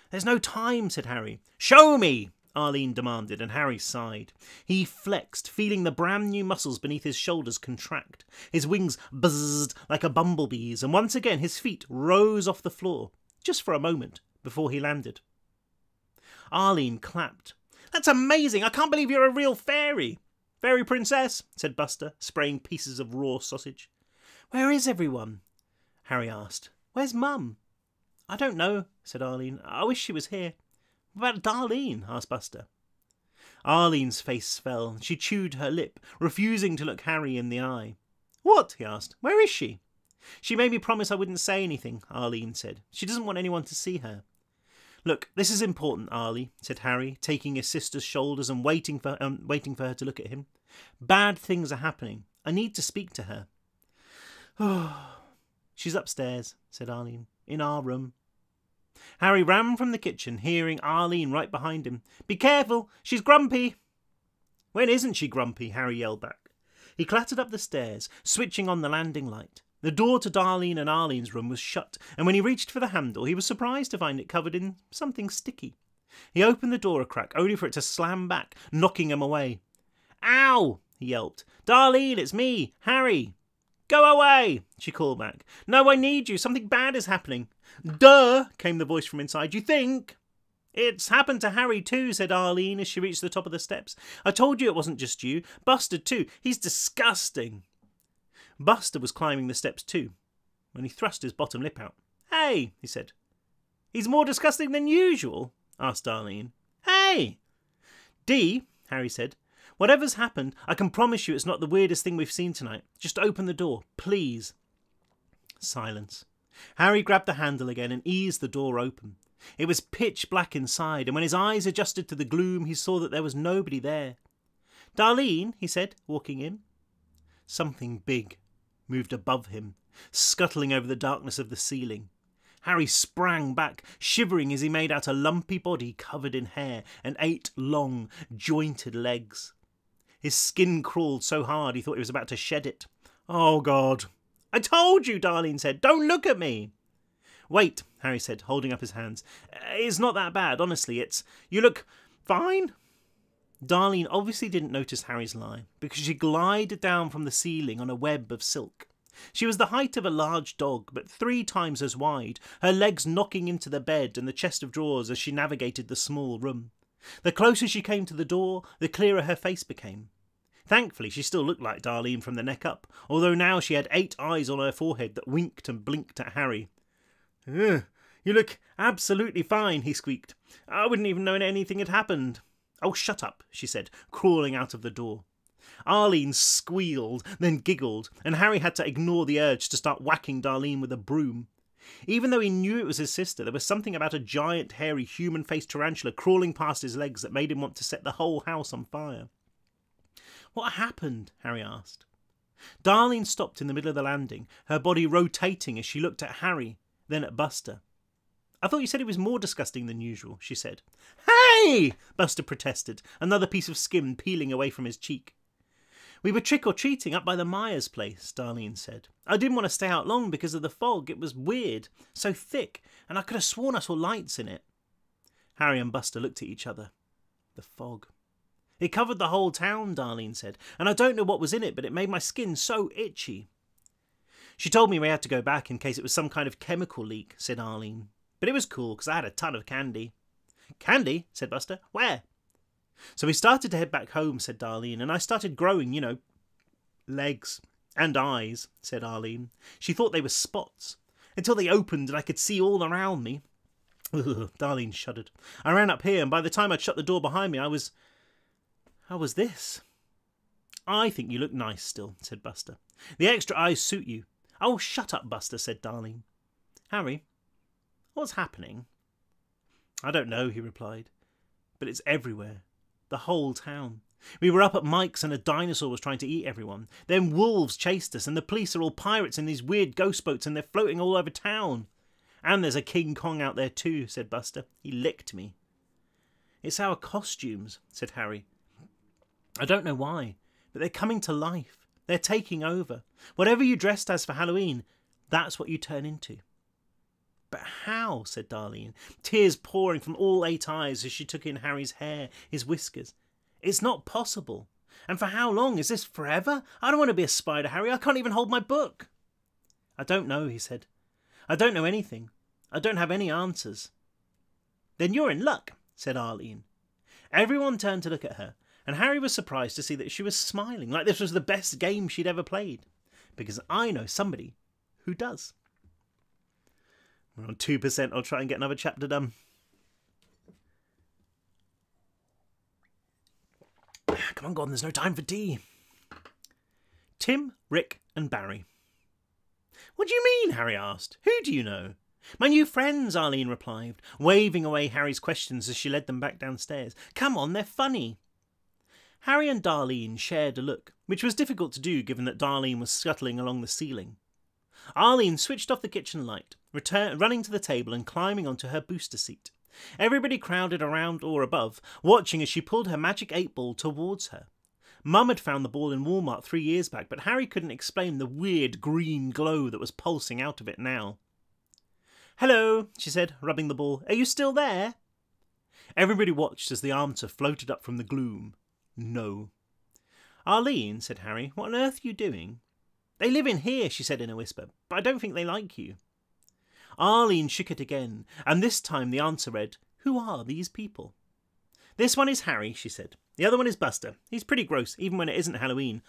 "There's no time," said Harry. "Show me," Arlene demanded, and Harry sighed. He flexed, feeling the brand new muscles beneath his shoulders contract. His wings buzzed like a bumblebee's, and once again his feet rose off the floor, just for a moment, before he landed. Arlene clapped. "That's amazing! I can't believe you're a real fairy!" "Fairy princess," said Buster, spraying pieces of raw sausage. "Where is everyone?" Harry asked. "Where's Mum?" "I don't know," said Arlene. "I wish she was here." "What about Darlene?" asked Buster. Arlene's face fell. She chewed her lip, refusing to look Harry in the eye. "What?" he asked. "Where is she?" "She made me promise I wouldn't say anything," Arlene said. "She doesn't want anyone to see her." "Look, this is important, Arlie," said Harry, taking his sister's shoulders and waiting for her to look at him. "Bad things are happening. I need to speak to her." "Oh, she's upstairs," said Arlene. "In our room." Harry ran from the kitchen, hearing Arlene right behind him. "Be careful, she's grumpy." "When isn't she grumpy?" Harry yelled back. He clattered up the stairs, switching on the landing light. The door to Darlene and Arlene's room was shut, and when he reached for the handle, he was surprised to find it covered in something sticky. He opened the door a crack, only for it to slam back, knocking him away. "Ow!" he yelped. "Darlene, it's me, Harry." "Go away!" she called back. "No, I need you. Something bad is happening." "Duh!" came the voice from inside. "You think?" "It's happened to Harry too," said Arlene as she reached the top of the steps. "I told you it wasn't just you. Buster too. He's disgusting." Buster was climbing the steps too, when he thrust his bottom lip out. "Hey," he said. "He's more disgusting than usual?" asked Darlene. "Hey!" "Dee," Harry said, "whatever's happened, I can promise you it's not the weirdest thing we've seen tonight. Just open the door, please." Silence. Harry grabbed the handle again and eased the door open. It was pitch black inside, and when his eyes adjusted to the gloom, he saw that there was nobody there. "Darlene," he said, walking in. Something big moved above him, scuttling over the darkness of the ceiling. Harry sprang back, shivering as he made out a lumpy body covered in hair and 8 long, jointed legs. His skin crawled so hard he thought he was about to shed it. "Oh, God." "I told you," Darlene said. "Don't look at me." "Wait," Harry said, holding up his hands. "It's not that bad, honestly. You look fine." Darlene obviously didn't notice Harry's lie, because she glided down from the ceiling on a web of silk. She was the height of a large dog, but 3 times as wide, her legs knocking into the bed and the chest of drawers as she navigated the small room. The closer she came to the door, the clearer her face became. Thankfully, she still looked like Darlene from the neck up, although now she had 8 eyes on her forehead that winked and blinked at Harry. "You look absolutely fine," he squeaked. "I wouldn't even know anything had happened." "Oh, shut up," she said, crawling out of the door. Arlene squealed, then giggled, and Harry had to ignore the urge to start whacking Darlene with a broom. Even though he knew it was his sister, there was something about a giant, hairy, human-faced tarantula crawling past his legs that made him want to set the whole house on fire. "What happened?" Harry asked. Darlene stopped in the middle of the landing, her body rotating as she looked at Harry, then at Buster. "I thought you said it was more disgusting than usual," she said. "Hey!" Buster protested, another piece of skin peeling away from his cheek. "We were trick-or-treating up by the Myers place," Darlene said. "I didn't want to stay out long because of the fog. It was weird, so thick, and I could have sworn I saw lights in it." Harry and Buster looked at each other. The fog. "It covered the whole town," Darlene said, "and I don't know what was in it, but it made my skin so itchy." "She told me we had to go back in case it was some kind of chemical leak," said Arlene. "But it was cool because I had a ton of candy." "Candy?" said Buster. "Where?" "So we started to head back home," said Darlene, "and I started growing, legs and eyes," said Arlene. She thought they were spots, until they opened and I could see all around me. Ugh, Darlene shuddered. "I ran up here, and by the time I'd shut the door behind me, I was this." "I think you look nice still," said Buster. "The extra eyes suit you." "Oh, shut up, Buster," said Darlene. "Harry, what's happening?" "I don't know," he replied, "but it's everywhere. The whole town. We were up at Mike's and a dinosaur was trying to eat everyone. Then wolves chased us and the police are all pirates in these weird ghost boats and they're floating all over town. And there's a King Kong out there too," said Buster. "He licked me." "It's our costumes," said Harry. "I don't know why, but they're coming to life. They're taking over. Whatever you dressed as for Halloween, that's what you turn into." "But how?" said Darlene, tears pouring from all 8 eyes as she took in Harry's hair, his whiskers. "It's not possible. And for how long? Is this forever? I don't want to be a spider, Harry. I can't even hold my book." "I don't know," he said. "I don't know anything. I don't have any answers." "Then you're in luck," said Arlene. Everyone turned to look at her, and Harry was surprised to see that she was smiling, like this was the best game she'd ever played. Because I know somebody who does. We're on 2%. I'll try and get another chapter done. Come on, Gordon, there's no time for tea. Tim, Rick and Barry. "What do you mean?" Harry asked. "Who do you know?" "My new friends," Arlene replied, waving away Harry's questions as she led them back downstairs. "Come on, they're funny." Harry and Darlene shared a look, which was difficult to do given that Darlene was scuttling along the ceiling. Arlene switched off the kitchen light, running to the table and climbing onto her booster seat. Everybody crowded around or above, watching as she pulled her magic 8-ball towards her. Mum had found the ball in Walmart 3 years back, but Harry couldn't explain the weird green glow that was pulsing out of it now. "Hello," she said, rubbing the ball. "Are you still there?" Everybody watched as the answer floated up from the gloom. No. "Arlene," said Harry, "what on earth are you doing?" "They live in here," she said in a whisper, "but I don't think they like you." Arlene shook it again, and this time the answer read, "Who are these people?" "This one is Harry," she said. "The other one is Buster. He's pretty gross, even when it isn't Halloween."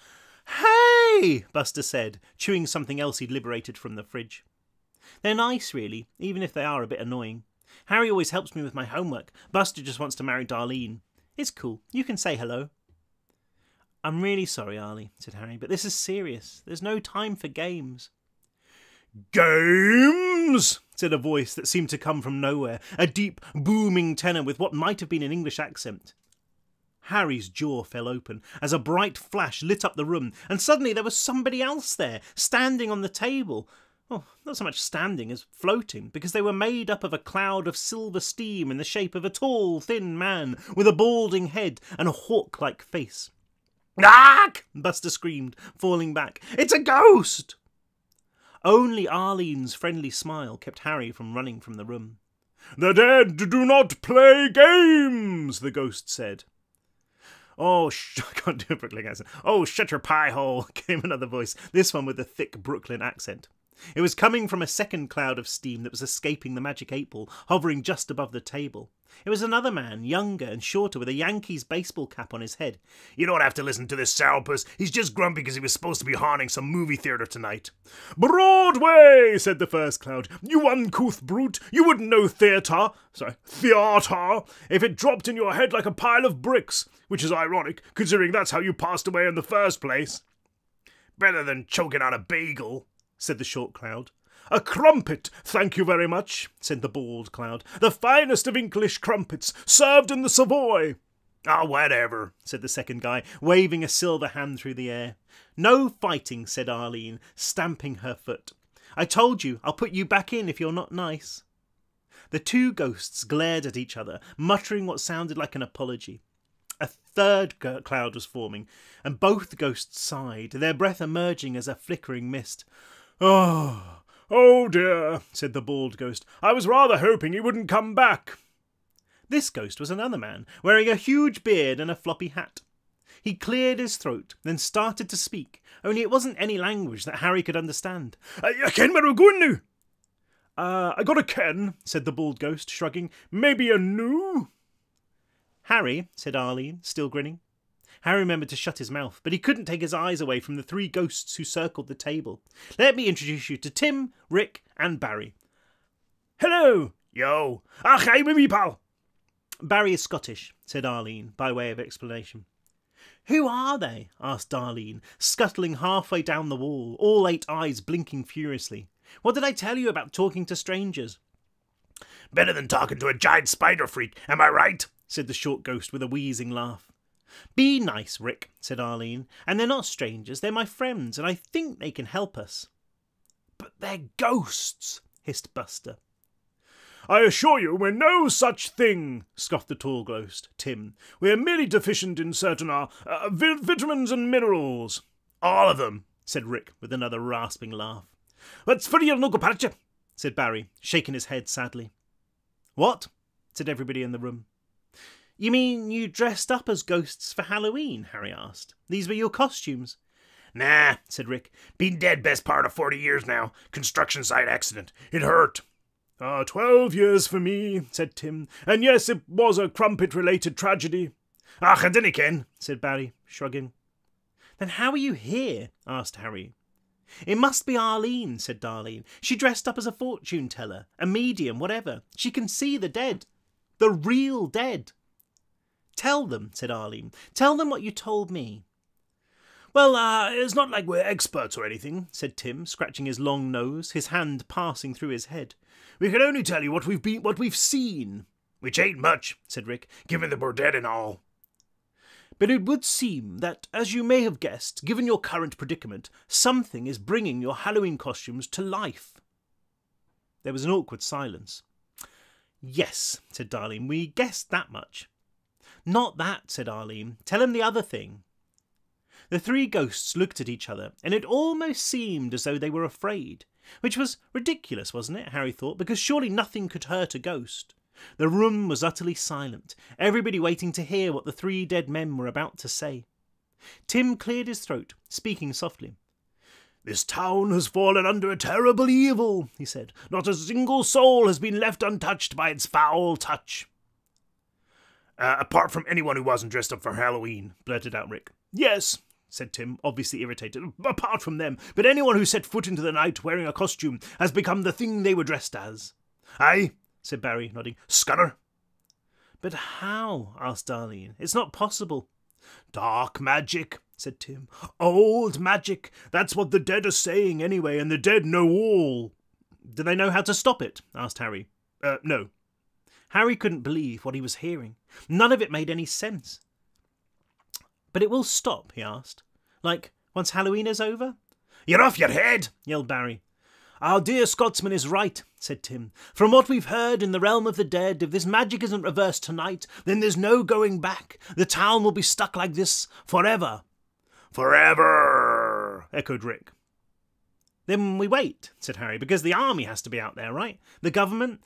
"Hey!" Buster said, chewing something else he'd liberated from the fridge. "They're nice, really, even if they are a bit annoying. Harry always helps me with my homework. Buster just wants to marry Darlene. It's cool. You can say hello." "I'm really sorry, Arlie," said Harry, "but this is serious. There's no time for games." "Games?" said a voice that seemed to come from nowhere, a deep, booming tenor with what might have been an English accent. Harry's jaw fell open as a bright flash lit up the room, and suddenly there was somebody else there, standing on the table. Well, not so much standing as floating, because they were made up of a cloud of silver steam in the shape of a tall, thin man with a balding head and a hawk-like face. "Ark!" Buster screamed, falling back. "It's a ghost!" Only Arlene's friendly smile kept Harry from running from the room. "The dead do not play games," the ghost said. I can't do a Brooklyn accent. "Oh, shut your pie hole," came another voice, this one with a thick Brooklyn accent. It was coming from a second cloud of steam that was escaping the magic 8-ball, hovering just above the table. It was another man, younger and shorter, with a Yankees baseball cap on his head. "You don't have to listen to this sourpuss. He's just grumpy because he was supposed to be haunting some movie theatre tonight." "Broadway," said the first cloud. "You uncouth brute. You wouldn't know theatre if it dropped in your head like a pile of bricks, which is ironic, considering that's how you passed away in the first place." "Better than choking on a bagel," said the short cloud. "A crumpet, thank you very much," said the bald cloud. "The finest of English crumpets, served in the Savoy." "Oh, whatever," said the second guy, waving a silver hand through the air. "No fighting," said Arlene, stamping her foot. "I told you, I'll put you back in if you're not nice." The two ghosts glared at each other, muttering what sounded like an apology. A third cloud was forming, and both ghosts sighed, their breath emerging as a flickering mist. Oh dear," said the bald ghost. "I was rather hoping he wouldn't come back." This ghost was another man, wearing a huge beard and a floppy hat. He cleared his throat, then started to speak, only it wasn't any language that Harry could understand. "I ken where we're going now." I got a ken," said the bald ghost, shrugging. "Maybe a new?" "Harry," said Arlene, still grinning. Harry remembered to shut his mouth, but he couldn't take his eyes away from the three ghosts who circled the table. "Let me introduce you to Tim, Rick, and Barry." "Hello!" "Yo!" "Ach, hi, me pal!" "Barry is Scottish," said Arlene, by way of explanation. "Who are they?" asked Arlene, scuttling halfway down the wall, all 8 eyes blinking furiously. "What did I tell you about talking to strangers?" "Better than talking to a giant spider freak, am I right?" said the short ghost with a wheezing laugh. "Be nice, Rick," said Arlene. "And they're not strangers, they're my friends, and I think they can help us." "But they're ghosts," hissed Buster. "I assure you we're no such thing," scoffed the tall ghost, Tim. "We're merely deficient in certain vitamins and minerals." "All of them," said Rick with another rasping laugh. "What's for your knuckle patcher?" said Barry, shaking his head sadly. "What?" said everybody in the room. "You mean you dressed up as ghosts for Halloween?" Harry asked. "These were your costumes?" "Nah," said Rick. "Been dead best part of 40 years now. Construction site accident. It hurt." 12 years for me," said Tim. "And yes, it was a crumpet-related tragedy." "Ach, I dinna ken," said Barry, shrugging. "Then how are you here?" asked Harry. "It must be Arlene," said Darlene. "She dressed up as a fortune teller, a medium, whatever. She can see the dead. The real dead." "Tell them," said Arlene. "Tell them what you told me." "Well, it's not like we're experts or anything," said Tim, scratching his long nose, his hand passing through his head. "We can only tell you what we've seen." "Which ain't much," said Rick, "given that we're dead and all." "But it would seem that, as you may have guessed, given your current predicament, something is bringing your Halloween costumes to life." There was an awkward silence. "Yes," said Darlene, "we guessed that much." "Not that," said Arlene. "Tell him the other thing." The three ghosts looked at each other, and it almost seemed as though they were afraid. Which was ridiculous, wasn't it, Harry thought, because surely nothing could hurt a ghost. The room was utterly silent, everybody waiting to hear what the three dead men were about to say. Tim cleared his throat, speaking softly. "This town has fallen under a terrible evil," he said. "Not a single soul has been left untouched by its foul touch." "Apart from anyone who wasn't dressed up for Halloween," blurted out Rick. "Yes," said Tim, obviously irritated. "Apart from them, but anyone who set foot into the night wearing a costume has become the thing they were dressed as." "Aye," said Barry, nodding. "Scunner." "But how?" asked Darlene. "It's not possible." "Dark magic," said Tim. "Old magic. That's what the dead are saying anyway, and the dead know all." "Do they know how to stop it?" asked Harry. No. Harry couldn't believe what he was hearing. None of it made any sense. "But it will stop?" he asked. "Like, once Halloween is over?" "You're off your head!" yelled Barry. "Our dear Scotsman is right," said Tim. "From what we've heard in the realm of the dead, if this magic isn't reversed tonight, then there's no going back. The town will be stuck like this forever." "Forever!" echoed Rick. "Then we wait," said Harry, "because the army has to be out there, right? The government,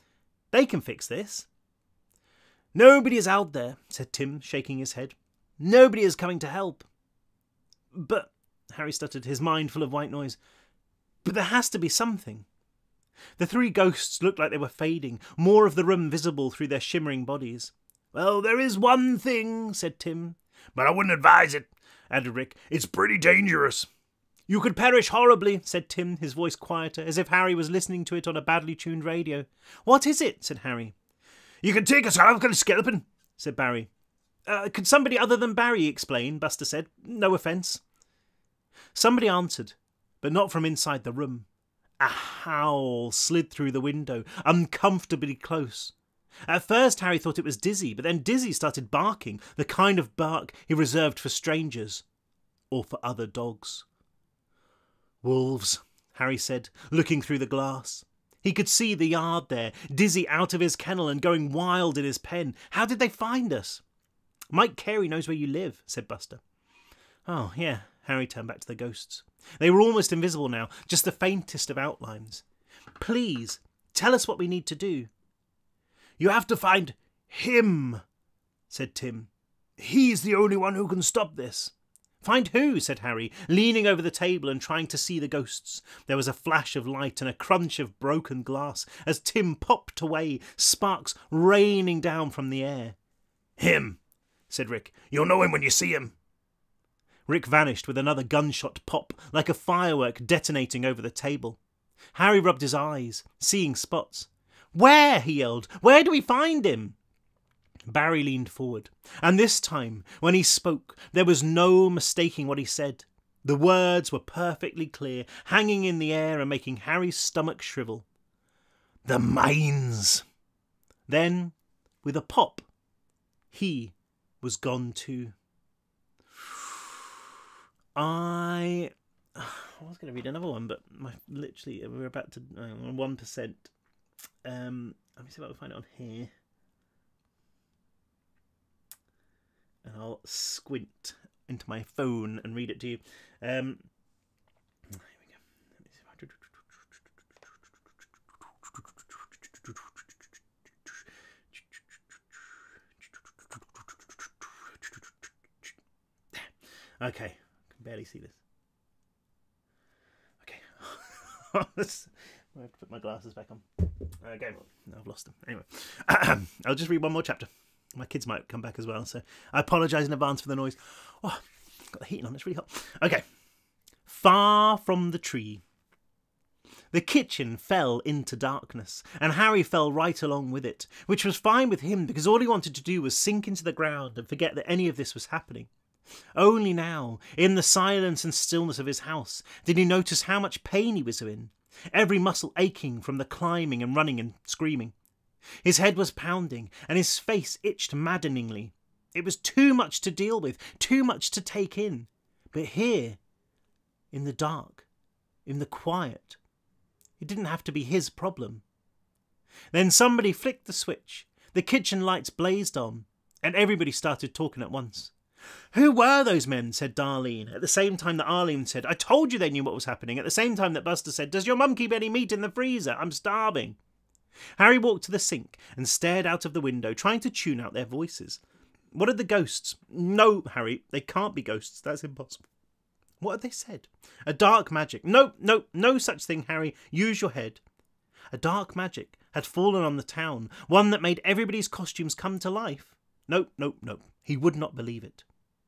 they can fix this." "Nobody is out there," said Tim, shaking his head. "Nobody is coming to help." "But," Harry stuttered, his mind full of white noise, "but there has to be something." The three ghosts looked like they were fading, more of the room visible through their shimmering bodies. "Well, there is one thing," said Tim. "But I wouldn't advise it," added Rick. "It's pretty dangerous." "You could perish horribly," said Tim, his voice quieter, as if Harry was listening to it on a badly tuned radio. "What is it?" said Harry. "You can take us out of the skeleton," said Barry. Could somebody other than Barry explain?" Buster said. "No offence." Somebody answered, but not from inside the room. A howl slid through the window, uncomfortably close. At first Harry thought it was Dizzy, but then Dizzy started barking, the kind of bark he reserved for strangers, or for other dogs. "Wolves," Harry said, looking through the glass. He could see the yard there, Dizzy out of his kennel and going wild in his pen. "How did they find us?" "Mike Carey knows where you live," said Buster. "Oh, yeah." Harry turned back to the ghosts. They were almost invisible now, just the faintest of outlines. "Please, tell us what we need to do." "You have to find him," said Tim. "He's the only one who can stop this." "Find who?" said Harry, leaning over the table and trying to see the ghosts. There was a flash of light and a crunch of broken glass as Tim popped away, sparks raining down from the air. "Him," said Rick. "You'll know him when you see him." Rick vanished with another gunshot pop, like a firework detonating over the table. Harry rubbed his eyes, seeing spots. "Where?" he yelled. "Where do we find him?" Barry leaned forward, and this time, when he spoke, there was no mistaking what he said. The words were perfectly clear, hanging in the air and making Harry's stomach shrivel. "The mines!" Then, with a pop, he was gone too. I was going to read another one, but we're about to 1%. Let me see if I can find it on here. And I'll squint into my phone and read it to you. Here we go. Let me see Okay, I can barely see this. Okay. I have to put my glasses back on. Okay, no, I've lost them. Anyway, I'll just read one more chapter. My kids might come back as well, so I apologise in advance for the noise. Oh, got the heating on, it's really hot. Okay. Far from the tree. The kitchen fell into darkness, and Harry fell right along with it, which was fine with him because all he wanted to do was sink into the ground and forget that any of this was happening. Only now, in the silence and stillness of his house, did he notice how much pain he was in, every muscle aching from the climbing and running and screaming. His head was pounding, and his face itched maddeningly. It was too much to deal with, too much to take in. But here, in the dark, in the quiet, it didn't have to be his problem. Then somebody flicked the switch, the kitchen lights blazed on, and everybody started talking at once. "Who were those men?" said Darlene, at the same time that Arlene said, "I told you they knew what was happening," at the same time that Buster said, "Does your mum keep any meat in the freezer? I'm starving." Harry walked to the sink and stared out of the window, trying to tune out their voices. What are the ghosts? "No, Harry, they can't be ghosts. That's impossible." What had they said? A dark magic. No such thing, Harry. Use your head. A dark magic had fallen on the town, one that made everybody's costumes come to life. No. He would not believe it.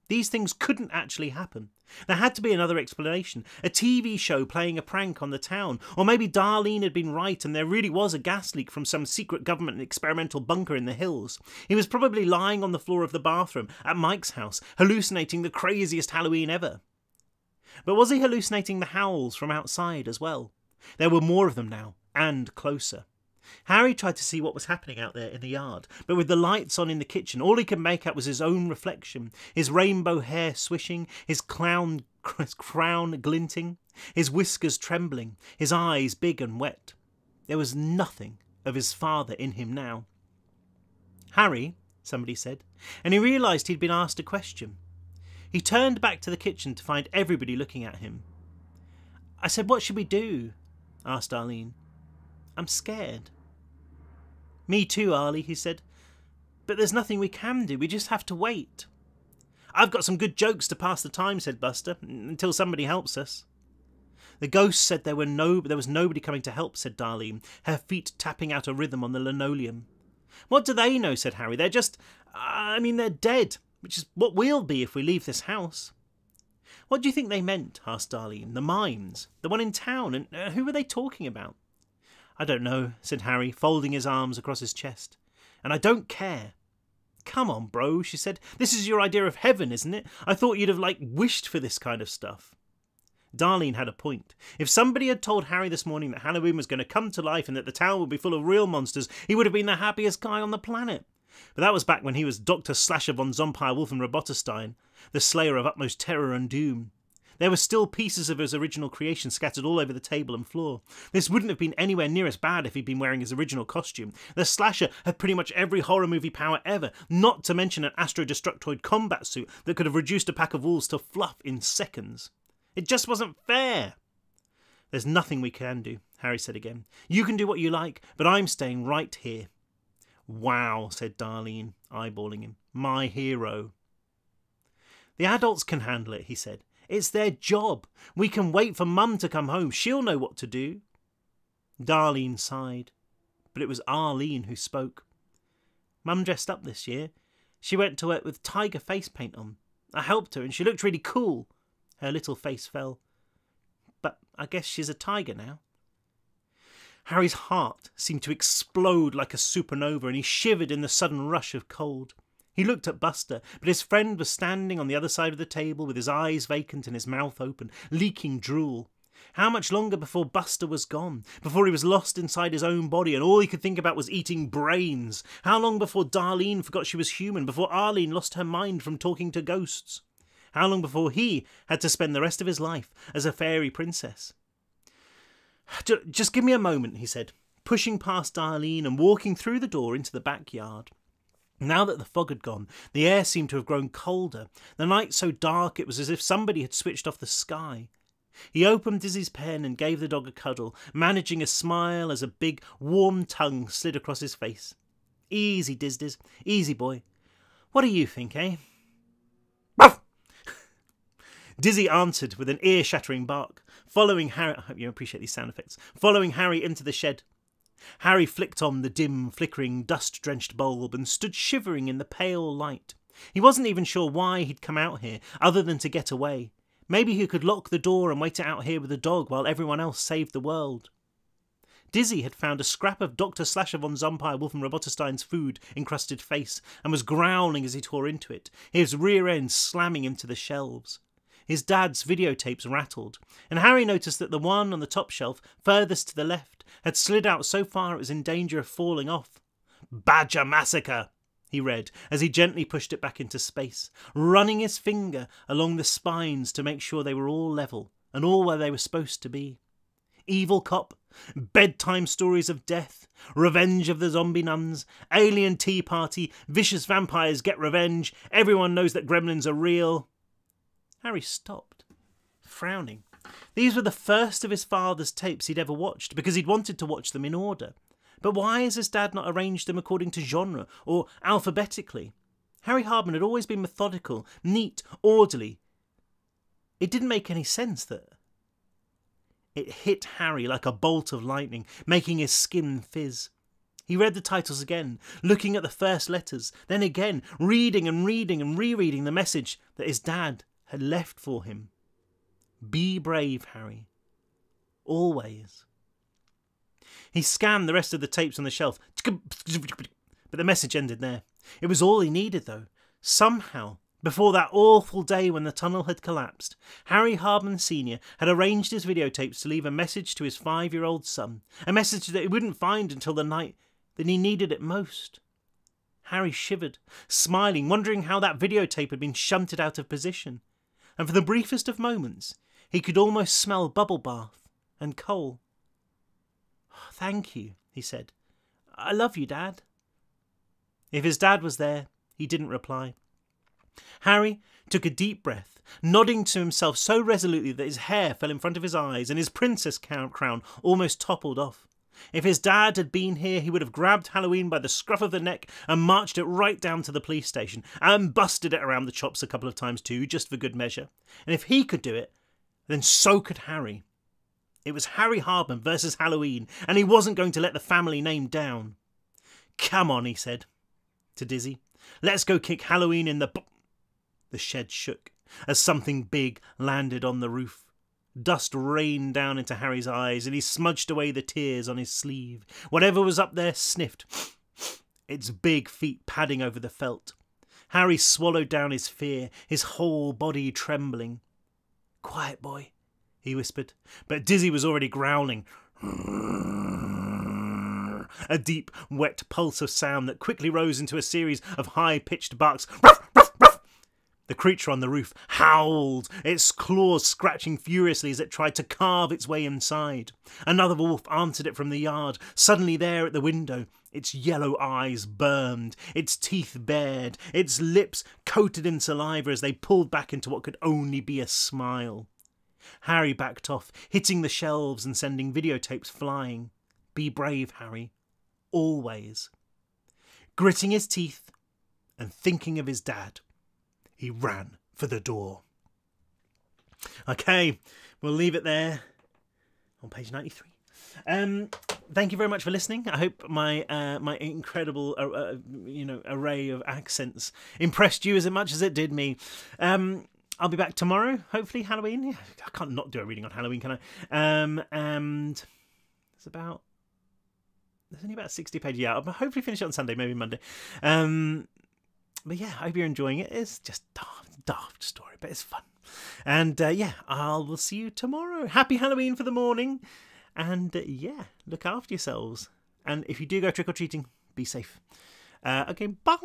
These things couldn't actually happen. There had to be another explanation. A TV show playing a prank on the town. Or maybe Darlene had been right and there really was a gas leak from some secret government experimental bunker in the hills. He was probably lying on the floor of the bathroom at Mike's house, hallucinating the craziest Halloween ever. But was he hallucinating the howls from outside as well? There were more of them now, and closer. Harry tried to see what was happening out there in the yard, but with the lights on in the kitchen, all he could make out was his own reflection, his rainbow hair swishing, his crown glinting, his whiskers trembling, his eyes big and wet. There was nothing of his father in him now. "Harry," somebody said, and he realised he'd been asked a question. He turned back to the kitchen to find everybody looking at him. "I said, what should we do?" asked Darlene. "I'm scared." "Me too, Arlie," he said. "But there's nothing we can do. We just have to wait." "I've got some good jokes to pass the time," said Buster, "until somebody helps us." "The ghost said there was nobody coming to help," said Darlene, her feet tapping out a rhythm on the linoleum. "What do they know?" said Harry. "They're just... they're dead, which is what we'll be if we leave this house." "What do you think they meant?" asked Darlene. "The mimes? The one in town? And who were they talking about?" "I don't know," said Harry, folding his arms across his chest. "And I don't care." "Come on, bro," she said. "This is your idea of heaven, isn't it? I thought you'd have, wished for this kind of stuff." Darlene had a point. If somebody had told Harry this morning that Halloween was going to come to life and that the town would be full of real monsters, he would have been the happiest guy on the planet. But that was back when he was Dr. Slasher von Zompire Wolfenroboterstein, the slayer of utmost terror and doom. There were still pieces of his original creation scattered all over the table and floor. This wouldn't have been anywhere near as bad if he'd been wearing his original costume. The slasher had pretty much every horror movie power ever, not to mention an Astro-Destructoid combat suit that could have reduced a pack of wolves to fluff in seconds. It just wasn't fair. "There's nothing we can do," Harry said again. "You can do what you like, but I'm staying right here." "Wow," said Darlene, eyeballing him. "My hero." "The adults can handle it," he said. "It's their job. We can wait for Mum to come home. She'll know what to do." Darlene sighed, but it was Arlene who spoke. "Mum dressed up this year. She went to work with tiger face paint on. I helped her and she looked really cool." Her little face fell. "But I guess she's a tiger now." Harry's heart seemed to explode like a supernova and he shivered in the sudden rush of cold. He looked at Buster, but his friend was standing on the other side of the table with his eyes vacant and his mouth open, leaking drool. How much longer before Buster was gone? Before he was lost inside his own body and all he could think about was eating brains? How long before Darlene forgot she was human? Before Arlene lost her mind from talking to ghosts? How long before he had to spend the rest of his life as a fairy princess? "Just give me a moment," he said, pushing past Darlene and walking through the door into the backyard. Now that the fog had gone, the air seemed to have grown colder, the night so dark it was as if somebody had switched off the sky. He opened Dizzy's pen and gave the dog a cuddle, managing a smile as a big, warm tongue slid across his face. "Easy, Diz, easy, boy. What do you think, eh?" "Ruff!" Dizzy answered with an ear-shattering bark, following Harry... I hope you appreciate these sound effects. Following Harry into the shed. Harry flicked on the dim, flickering, dust-drenched bulb and stood shivering in the pale light. He wasn't even sure why he'd come out here, other than to get away. Maybe he could lock the door and wait it out here with the dog while everyone else saved the world. Dizzy had found a scrap of Dr. Slasher von Zompire Wolfenroboterstein's food-encrusted face and was growling as he tore into it, his rear end slamming into the shelves. His dad's videotapes rattled, and Harry noticed that the one on the top shelf, furthest to the left, had slid out so far it was in danger of falling off. "Badger Massacre," he read, as he gently pushed it back into space, running his finger along the spines to make sure they were all level, and all where they were supposed to be. Evil Cop, Bedtime Stories of Death, Revenge of the Zombie Nuns, Alien Tea Party, Vicious Vampires Get Revenge, Everyone Knows That Gremlins Are Real... Harry stopped, frowning. These were the first of his father's tapes he'd ever watched, because he'd wanted to watch them in order. But why has his dad not arranged them according to genre, or alphabetically? Harry Hardman had always been methodical, neat, orderly. It didn't make any sense that... It hit Harry like a bolt of lightning, making his skin fizz. He read the titles again, looking at the first letters, then again, reading and reading and rereading the message that his dad had left for him. Be brave, Harry. Always. He scanned the rest of the tapes on the shelf, but the message ended there. It was all he needed, though. Somehow, before that awful day when the tunnel had collapsed, Harry Hardman Sr. had arranged his videotapes to leave a message to his 5-year-old son, a message that he wouldn't find until the night that he needed it most. Harry shivered, smiling, wondering how that videotape had been shunted out of position, and for the briefest of moments, he could almost smell bubble bath and coal. "Thank you," he said. "I love you, Dad." If his dad was there, he didn't reply. Harry took a deep breath, nodding to himself so resolutely that his hair fell in front of his eyes and his princess crown almost toppled off. If his dad had been here, he would have grabbed Halloween by the scruff of the neck and marched it right down to the police station and busted it around the chops a couple of times too, just for good measure. And if he could do it, then so could Harry. It was Harry Hardman versus Halloween, and he wasn't going to let the family name down. "Come on," he said to Dizzy. "Let's go kick Halloween in the..." The shed shook as something big landed on the roof. Dust rained down into Harry's eyes, and he smudged away the tears on his sleeve. Whatever was up there sniffed, its big feet padding over the felt. Harry swallowed down his fear, his whole body trembling. "Quiet, boy," he whispered, but Dizzy was already growling. A deep, wet pulse of sound that quickly rose into a series of high-pitched barks. "Ruff, ruff, ruff!" The creature on the roof howled, its claws scratching furiously as it tried to carve its way inside. Another wolf answered it from the yard, suddenly there at the window. Its yellow eyes burned, its teeth bared, its lips coated in saliva as they pulled back into what could only be a smile. Harry backed off, hitting the shelves and sending videotapes flying. Be brave, Harry. Always. Gritting his teeth and thinking of his dad, he ran for the door. Okay, we'll leave it there on page 93. Thank you very much for listening. I hope my my incredible array of accents impressed you as much as it did me. I'll be back tomorrow, hopefully Halloween. Yeah, I can't not do a reading on Halloween, can I? And there's only about 60 pages. Yeah, I'll hopefully finish it on Sunday, maybe Monday. But yeah, I hope you're enjoying it. It's just daft story, but it's fun. And yeah, we'll see you tomorrow. Happy Halloween for the morning. And yeah, look after yourselves. And if you do go trick-or-treating, be safe. Okay, bye.